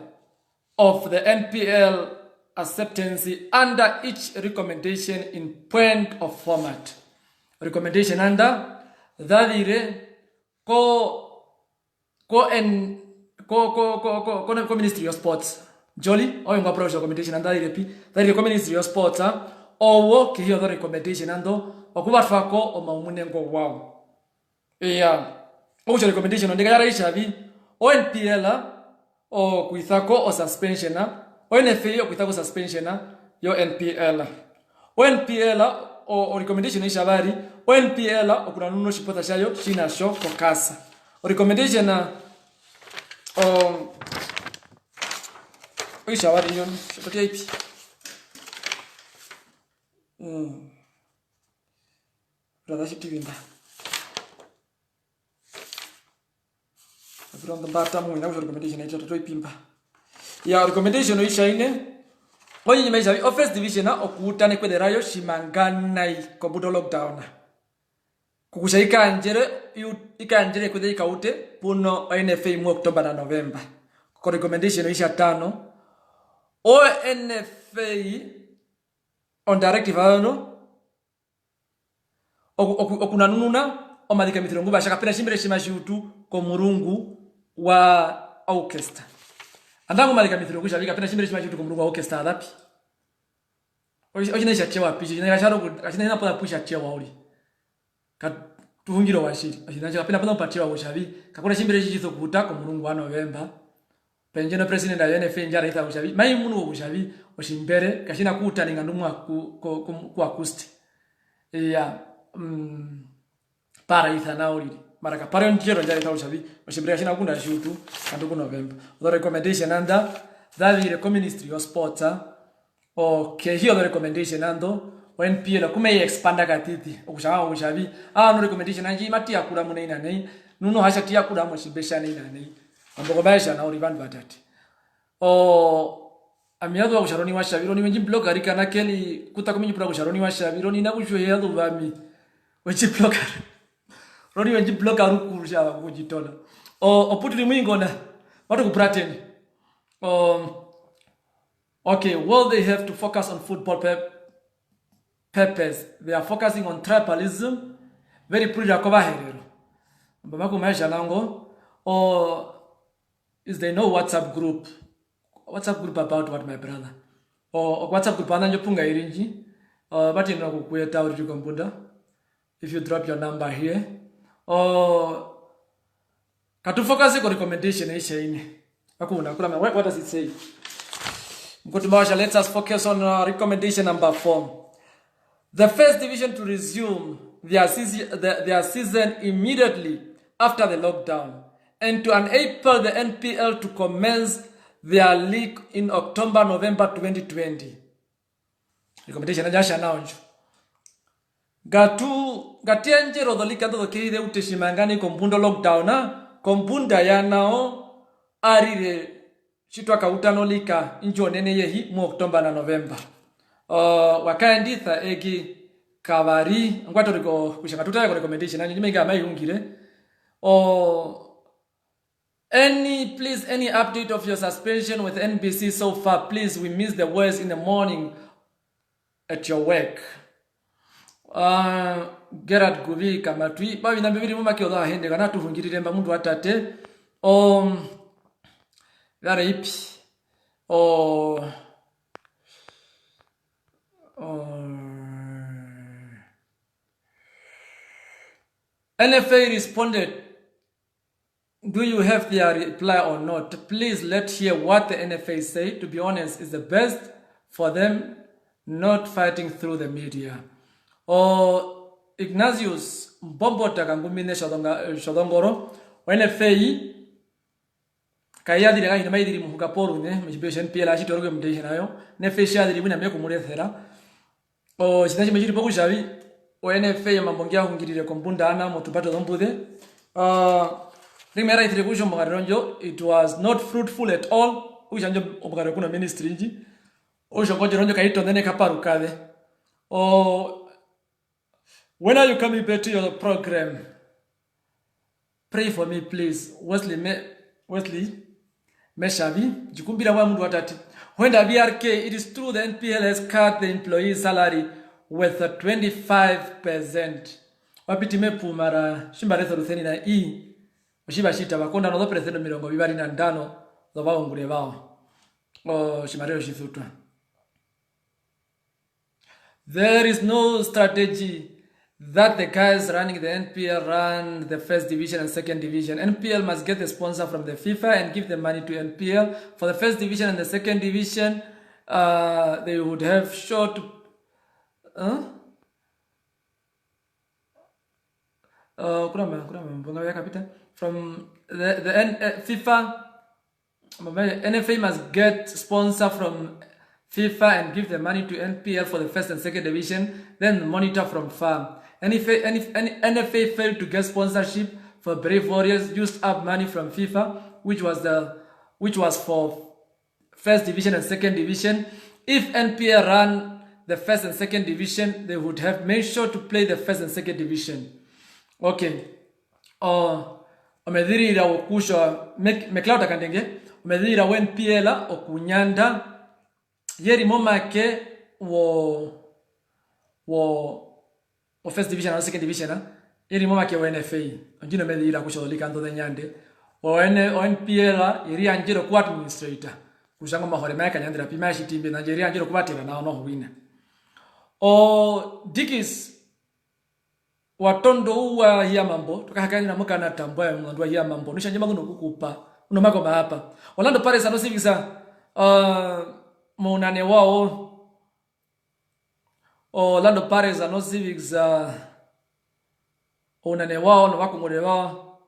of the NPL acceptance under each recommendation in point of format. Recommendation under that ko Ministry of Sports Jolly o approach recommendation under that Ministry of Sports owo ki hiyo recommendation ando okubatwako o maumunengo wao o recommendation ndega yara ishabi o NPL o kuithako o suspension o NFA o kuithako suspension yo NPL o NPL o recommendation ishabari o NPL o kuna nuno shipota shayo shina sho kokasa o recommendation o ishabari yon shipota ipi brother shiptivinda from the bottom we have recommendation ito to ipimpa ya recommendation ishaine onye nyimeza office division okutane kwederayo shimanganai ko budo lockdown kukushaika njere ikanjere kwede ikaute puno NFA mu October na November ko recommendation isha 5 o NFA on directive ano okunanununa omadika mithirongo bashaka pena shimbere shimashutu ko murungu wa orchestra andangu malika mithirongo shabika pena shimbere shimashutu ko murungu wa orchestra adapi ojina chachewa pichi ina gasharo ashina ina poda pusha chewa uli ka tuhungiro washiri ashina chaka pena poda pachewa ushabi kakuna shimbere shichizo kuta ko murungu wa November penjeno president ya NFA njara ita ushabi mai munu wo ushabi oshimbere kashina kuta ninga ndumwa ku acoustic para ithanauri maraka para njero njara ita ushabi oshimbere kashina kunda shutu kanduku November the recommendation under that the Ministry of Sports o ke hiyo the recommendation ando NPL kume expanda katiti okushanga okushabi no recommendation anji mati yakura munaina nei nuno hasha tia kura mo shibesha neina nei amboko baisha na orivan batati amiado wa kusharoni wa shabiro ni wenji blogger kana keli kutakuminyi pura kusharoni wa shabiro ni nakusho yado vami wenji blogger roni wenji blogger rukurusha kujitola oputuli mwingo na watu kuprateni okay, well, they have to focus on football purpose. They are focusing on tribalism. Very pretty akoba herero. Mbamaku maisha lango. Or is there no WhatsApp group? WhatsApp group about what, my brother? Or WhatsApp group ananjo punga irinji. But you know kuyeta uri kompunda. If you drop your number here. Or katu focus on recommendation isha ini. Akuna kula what does it say? Good Marsha, let us focus on recommendation number 4. The first division to resume their season immediately after the lockdown and to enable the NPL to commence their league in October-November 2020. Recommendation ajasha naonjo. Gatianje rodolika do kire uteshimangani kombundo lockdown na kombunda yanao arire chitwa kautano lika injo nene yehi mu October na November. Wakaenditha egi kavari ngwato riko kushanga tutaya recommendation anyi nimenga mayungire any update of your suspension with NBC so far, please. We miss the words in the morning at your work. Gerard Guvi kamatwi babi na bibiri mama kyoda hende kana tuvungirire mba mundu atate Gara ipi NFA responded, do you have their reply or not? Please let's hear what the NFA say. To be honest, it's the best for them not fighting through the media. Ignatius Mbobota kangumine shodongoro NFA kaya diri ngai mai diri muhuka poru ne mjibeshen pia shi toroge mdeje nayo ne fesha diri bina meku murethera sinaji mejiri poku shavi NFA mambongia hungirire kombunda ana motupato dombude rimera itire kusho magaronjo. It was not fruitful at all. Ushanjo obagaro kuna ministry nji usho ngoje ronjo kaito ndene kaparukade when are you coming back to your program? Pray for me, please. Wesley Meshavi, Jikumbira wa mundu watati. When the BRK, it is true the NPL has cut the employee's salary with 25%. Wapiti mepu mara shimbaretho rutheni na Ushiba shita wakonda no presendo mirongo bibari na ndano do baongure bao. Shimareo shithuta. There is no strategy that the guys running the NPL run the first division and second division. NPL must get the sponsor from the FIFA and give the money to NPL. For the first division and the second division, they would have short from the FIFA. NFA must get sponsor from FIFA and give the money to NPL for the first and second division, then monitor from farm. NFA failed to get sponsorship for Brave Warriors, used up money from FIFA, which was for first division and second division. If NPL ran the first and second division, they would have made sure to play the first and second division. Okay. Omedhirira okusho meklauta kandenge omedhirira NPL okunyanda yeri momake wo first division and second division yeri momake wo NFA onjino medhirira kusholika ndo nyande NPL yeri anjiro ku administrator kushango mahore maka nyandira pimashi timbe Nigeria anjiro kubatira na no wina Dikis watondo uwa hiya mambo tukahakani na muka natambwa ya mwandu wa hiya mambo nishanje maguno kukupa unomako mahapa Orlando Pirates ano civics maunane wao Orlando Pirates ano civics unane wao no wako ngore wao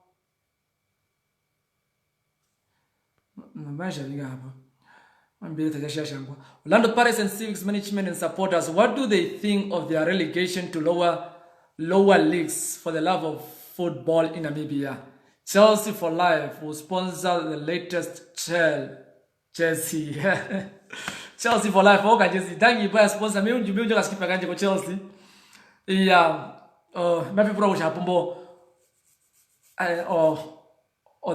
mbasha liga hapa Orlando Pirates and Civics management and supporters, what do they think of their relegation to lower leagues for the love of football in Namibia? Chelsea for Life will sponsor the latest Chelsea. Chelsea for Life. Okay, Chelsea. Thank you for sponsor. Me unju kaskipa kanje kwa Chelsea. Mafi pura usha pombo.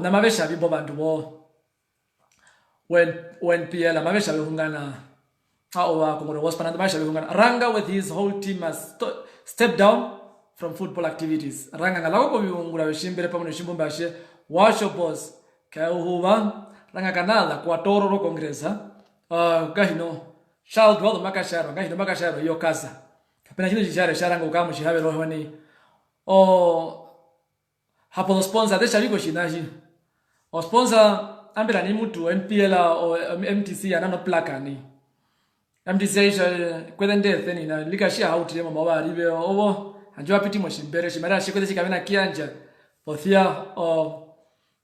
Na mabesha bibo bantu bo. When PL mabesha bihungana. Kongoro was pananda mabesha bihungana. Ranga with his whole team has stepped down from football activities. Ranga ngalago ko biungura beshimbere pamoja shimbomba ashe washo boss kauhuwa ranga kanala kwa toro ro kongresa gahino child wado makasharo yo kaza kapena chino chishare sharanga ukamu shihabe roho ni hapo the sponsor desha liko shinaji o sponsor ambela ni mtu MPL o MTC anano plaka ni MTC isha kwende theni na likashia hauti yema mabari be obo anjua piti moshimbere shimara shikwede shikabena kianja pothia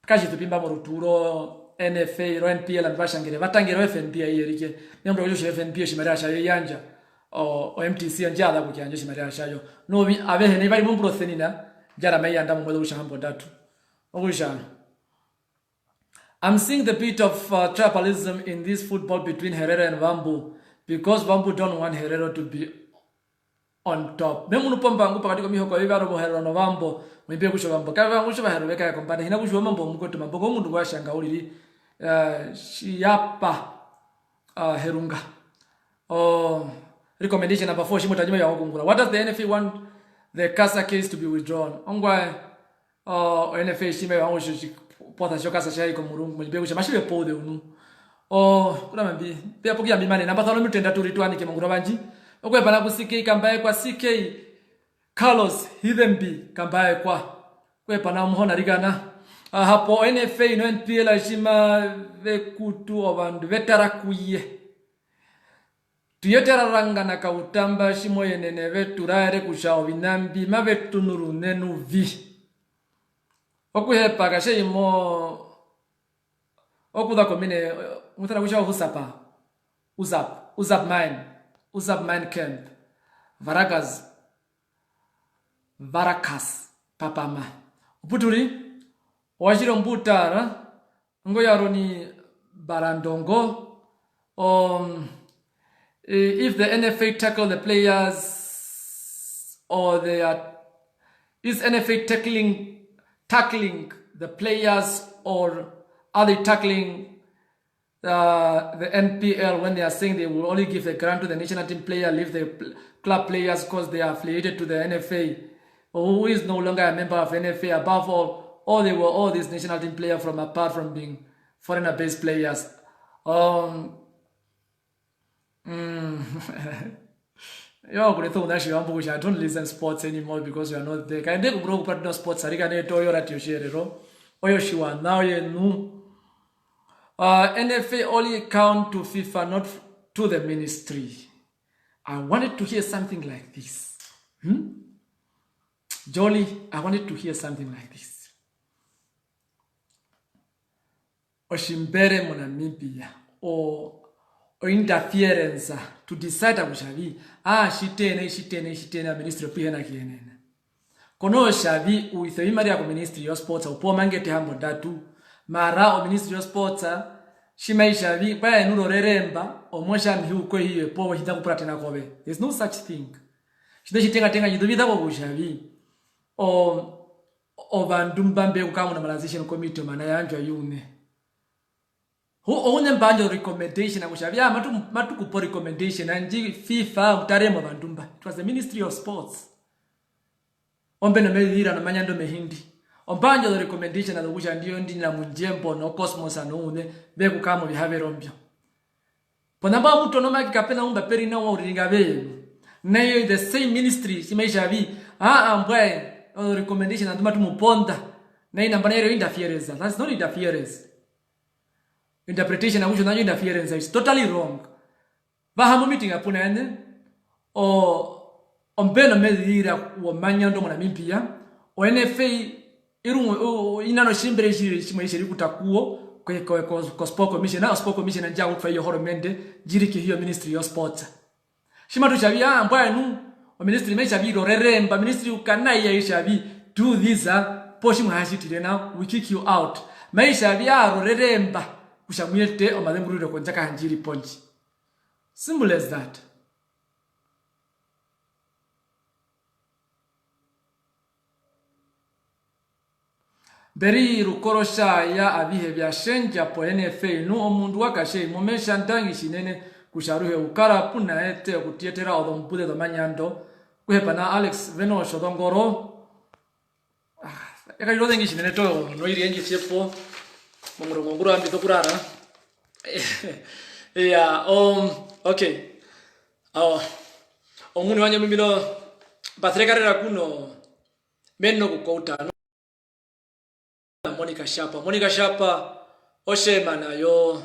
kaji tupimba moruturo NFA ro NPL ambashangere batangero FNP ayerike nembo yo FNP shimara shayo yanja o MTC anjala kukianja shimara shayo no abehe ne bari mu prothenina jara mayanda mu mwelo shambo datu ogusha. I'm seeing the bit of tribalism in this football between Herrera and Vambu because Vambu don't want Herrera to be on top. Memu pomba ngupa katika mihoko ibaro bo Herrera no Vambo mwipe kusho Vambo kava kusho Herrera ka kompana hina kusho mambo mukoto mambo ko mundu washanga uliri shiyapa herunga recommendation number 4 shimo tajima ya wakungula. What does the NFA want the Kasa case to be withdrawn? Ongwa NFA shime ya wangu pota shokasa shai ko murungu mwipe kusho mashibe pode unu kuna mambi pia pokia mbimane namba 3 mitenda turitwani ke mungura banji okwe bana ku CK kambaye kwa CK Carlos Hidembi kambaye kwa kwe bana muhona rigana hapo NFA no NPL ashima vekutu obandu vetarakuye tuyetera rangana kautamba shimo yenene veturare kushao binambi mavetunuru nenu vi okuhepa kashimo okuda komine mutara kushao husapa uzap mine camp Varakas papama uputuri wajiro mbutara ngoyaro ni barandongo if the NFA tackle the players or they are is NFA tackling the players or are they tackling the NPL when they are saying they will only give the grant to the national team player, leave the club players because they are affiliated to the NFA, or who is no longer a member of NFA. Above all they were all these national team players from apart from being foreigner-based players. Yo, I don't listen sports anymore because you are not there. Can they grow partner sports? I can't tell you that you share it. Oyo shiwa now you know. NFA only account to FIFA, not to the ministry. I wanted to hear something like this. Jolly, I wanted to hear something like this. Oshimbere monamibia or interference to decide abushavi shitene ministry pihena kienena. Kono shavi uithimari ya ministry of sports upo mangete hambo datu. Mara o ministry of sports shimaisha vi kwa nulo reremba omosha mhiuko hiyo po hita kupata na kobe. There's no such thing. Shida tenga yidubida ko bushavi o vandumbambe ukamu na malazation committee mana yanjwa yune hu one mbanjo recommendation akushavi matu kupo recommendation anji FIFA utaremo vandumba. It was the Ministry of Sports ombe no medira na manyando mehindi ombanjo the recommendation akusha ndio ndi na munjembo no Cosmos anone beku kama bihaverombyo ponamba muto no makikapena umba peri na uringa be nayo the same ministry simaisha vi mbwe recommendation anduma tumuponda na ina mbanero interference. That's not interference. Interpretation akusho nayo interference is totally wrong. Bahamu meeting apuna ene ombeno medira wa manyando mona mimpia o NFA irungo inano shimbere shiri kutakuo ko sport commission na sport commission nja ku fayo horomende jiri ki hiyo ministry yo sports shima tu chabia ambwa nu o ministry me chabiro reremba ministry ukanai ya chabi do this poshi mwashitire na we kick you out maisha bya reremba kushamwete o madenguriro ko njaka hanjiri ponchi simple as that. Beri rukorosha ya abihe bya shenja po NFA no omundu wakashe momesha ndangi shinene kusharuhe ukara puna ete kutietera odompude do manyando kuhepa na Alex Veno shodongoro yakayiro dengi shinene to no iri engi chepo momurongo nguru ambito kurara yeah okay omuni wanya mimilo batrekarera kuno menno kukouta Monica Shapa oshema na yo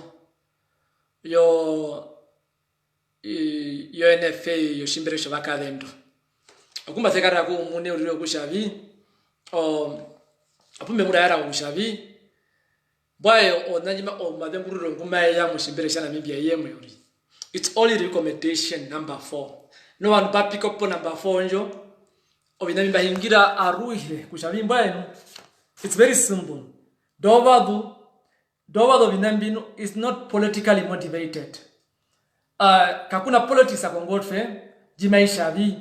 NFA yo shimberesho bakadendo akumba tekara ku mune uri kushavi apume mura yara kushavi bwayo onanyima madengururo ngumaye ya mushimberesha na mibya yemwe uri. It's only recommendation number 4 no one but pick up number 4 njo obinamimba hingira aruhe kushavi mbwayo. It's very simple. Dovado binambino is not politically motivated. Kakuna politics akongotfe jimaisha vi.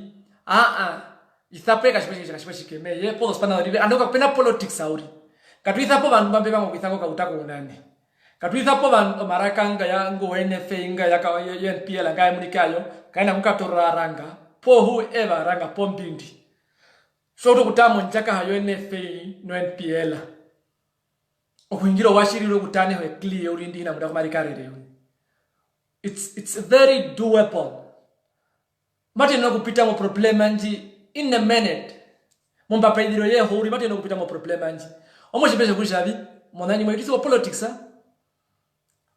Ithape kashipeshike me ye podo spana rive andoka pena politics sauri. Katu ithapo bantu bambe bango kithako kautako unane. Katu ithapo bantu marakanga ya ngo NFA inga ya ka NPL nga munikayo kaina mukatora ranga. Po whoever ranga pombindi. Shoto kutamo njaka hayo NFA no NPL. Okuingira washiriro kutane ho clear urindi na muda kumarikarere. It's very doable. Mate no kupita mo problem anji in a minute. Momba pediro ye hori mate no kupita mo problem anji. Omo shipeshe kushavi monani mwaitizo politics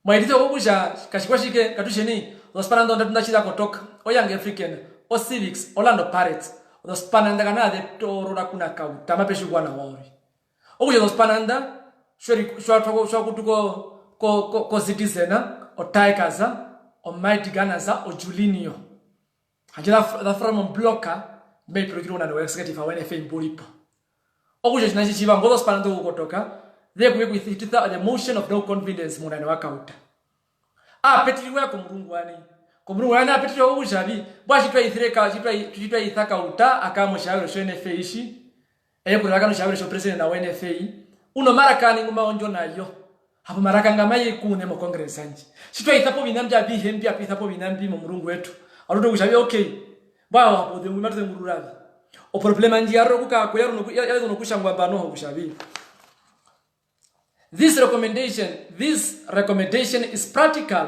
mwaitizo kusha kashikwashike katusheni osparando ndachira kotoka o Young African o Civics Orlando Pirates Los pananda de toro na kuna kauta mapeshu kwa na wori. Okuja los pananda shwa kutuko ko Citizen o Tigers o Mighty Gunners o Julinho. Hajira da from blocker me progriro na executive wa NFA mburipo. Okuja chinachi chiva ngodo los pananda kutoka they kuwe with the motion of no confidence muna na wakauta. Petiriwe ko murungu wani. Kumuru wana petro ujabi bwa chitwa ithireka chitwa ithaka uta akamo shauri sho NFA ishi kuraga no shauri sho president na NFA uno marakani nguma onjo nayo hapo maraka ngamaye kune mo congress anji chitwa ithapo binambya bihembi apithapo binambi mu murungu wetu arudo ujabi okay bwa hapo de nguma tze ngururabi o problema nji yaro kuka ko yaro no kushangwa bano ho kushabi. This recommendation is practical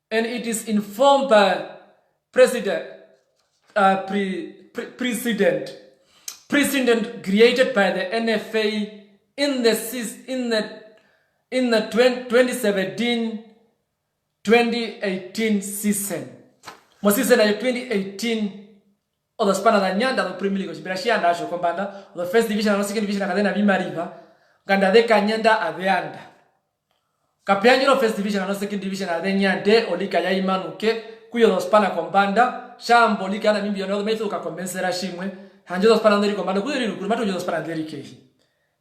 and it is informed by precedent created by the NFA in the 2017-2018 season. Mo season ya 2018 o the span na nyanda no Premier League shibirashia ndasho kombanda the first division na second division akadena bimariva nganda de kanyanda abeanda. Kapianjiro first division na second division adenyande olika ya imanuke kuyo los pana kombanda shambo lika na mimbi yono meto ka convencera shimwe hanje los pana nderi kombanda kuyo riru kumato los pana nderi kehi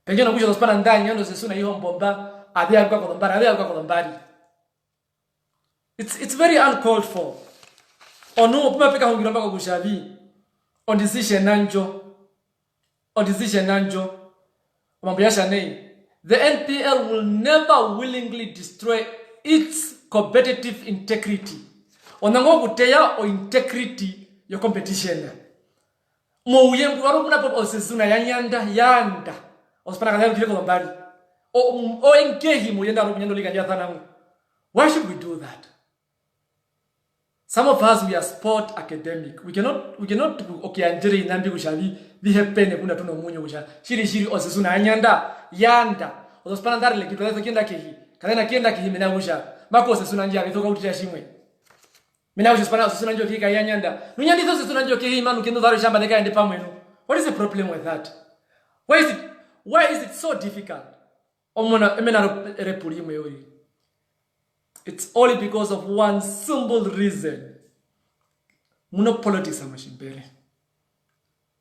penje no kuyo los pana ndanya ndo sesuna hiyo mbomba ade alikuwa kodombari. It's very uncalled for. Ono puma peka hongiramba kwa kushavi on decision nanjo mambo yasha nei. The NPL will never willingly destroy its competitive integrity. Onango kuteya o integrity yo competition. Mo uyembu waro kuna pop osesuna yanda. Ospana kana kile kombari. O engehi mo yenda ro kunyendo liga jatana. Why should we do that? Some of us we are sport academic. We cannot okay anjiri nambi kushavi bihepene kuna tuno munyo kusha. Shiri osesuna yanda. Ospana ndari le kitu kienda kihi. Kana kienda kihi mena kusha. Mako osesuna njia bitoka utira shimwe. Mina ushipana osesuna njio kihi kayanyanda. Nunyandi those osesuna njio kihi manu kendo dharo shamba deka ende pamwenu. What is the problem with that? Why is it so difficult? Omona emena repulime yori. It's only because of one simple reason. Muno politics amashimbere.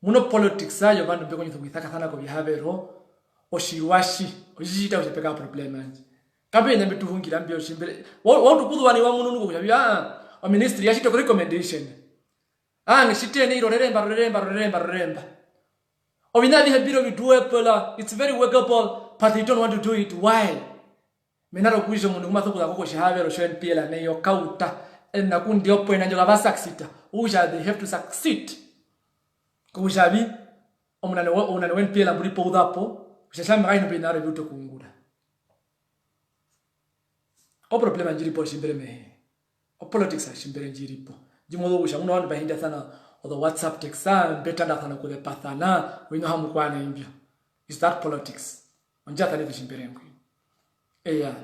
Muno politics ayo vandu beko nyitho ngithaka thana ko bihavero oshiwashi ojita usepeka problem anje. Kabe nyambe tuhungira mbyo shimbere. Watu kudwani wa muno nuko ya a ministry yashito recommendation. Ngishitene iroreremba. Obinabi hebiro biduepola. It's very workable, but they don't want to do it. Why? Menaro kuizo mundu kumathukuza koko shihavero shoen pila neyo kauta na kundi opo enanjola ba succeed. Uja they have to succeed. Kujabi omunane wen pila bulipo udapo. Ushashami gaino binaro biuto kungura. O problema njiripo shimbere mehe. O politics a shimbere njiripo. Jimodo usha muno wanu bahinda thana o the WhatsApp text beta da thana kule pathana wino hamu kwane imbyo. Is that politics? Onjata levi shimbere mkwi. Yeah.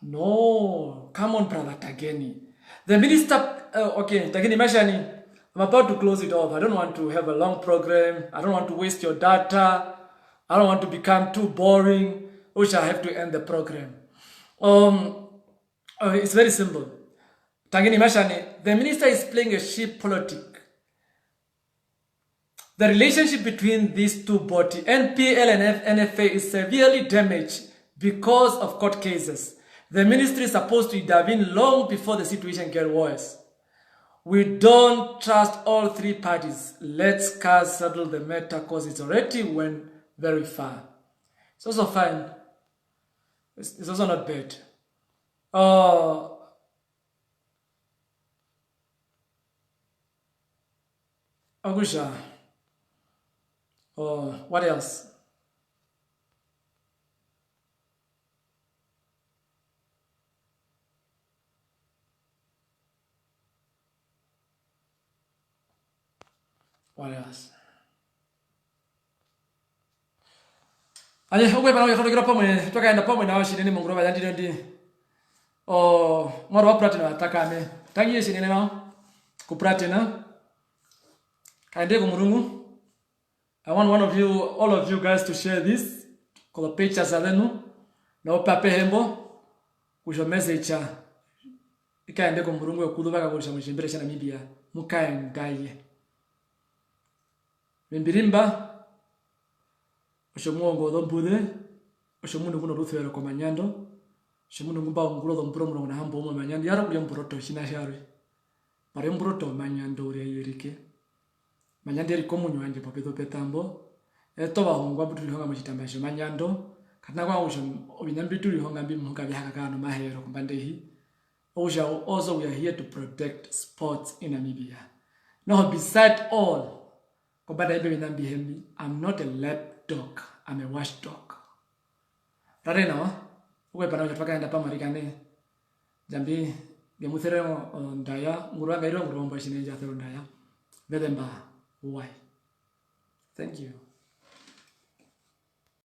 No, come on, brother Tageni. The minister, okay, Tageni Mashani, I'm about to close it off. I don't want to have a long program. I don't want to waste your data. I don't want to become too boring, which I have to end the program. It's very simple. Tangeni Mashani, the minister is playing a sheep politic. The relationship between these two bodies, NPL and NFA, is severely damaged because of court cases. The ministry is supposed to intervene long before the situation gets worse. We don't trust all three parties. Let's settle the matter because it's already went very far. It's also fine. It's also not bad. Agusha. What else? What else? Aje ogwe bana yakho gira pomwe twakaenda pomwe na washine mungro ba yandi ndi ngoro wa platinum atakane tangiye shinene na ku platinum kaende ku murungu. I want all of you guys to share this kwa pictures zenu na opape hembo kusho message ikaende ku murungu yokuduba kulisha mushimbere shana Namibia mukae ngaye Mimbirimba Oshomungo Dombude Oshomundu kuno ruthero kwa manyando Oshomundu ngumba ngulo dombromo na hambo mu manyando yaro kuli mbroto shina shari pare mbroto manyando uri yirike manyando eri komunyo anje papeto petambo eto bahungwa butuli honga mashitambasho manyando kana kwa usho obinyambituli honga mbimuka byaka kana mahero kumbandehi Osha also we are here to protect sports in Namibia. Now beside all I'm not a lap dog, I'm a watchdog. Rareno, uwe pana utapaka pa marikane. Jambi, gemuthere ndaya, ngurwa gairo ngurwa mbashine jathero ndaya. Vedemba, why? Thank you.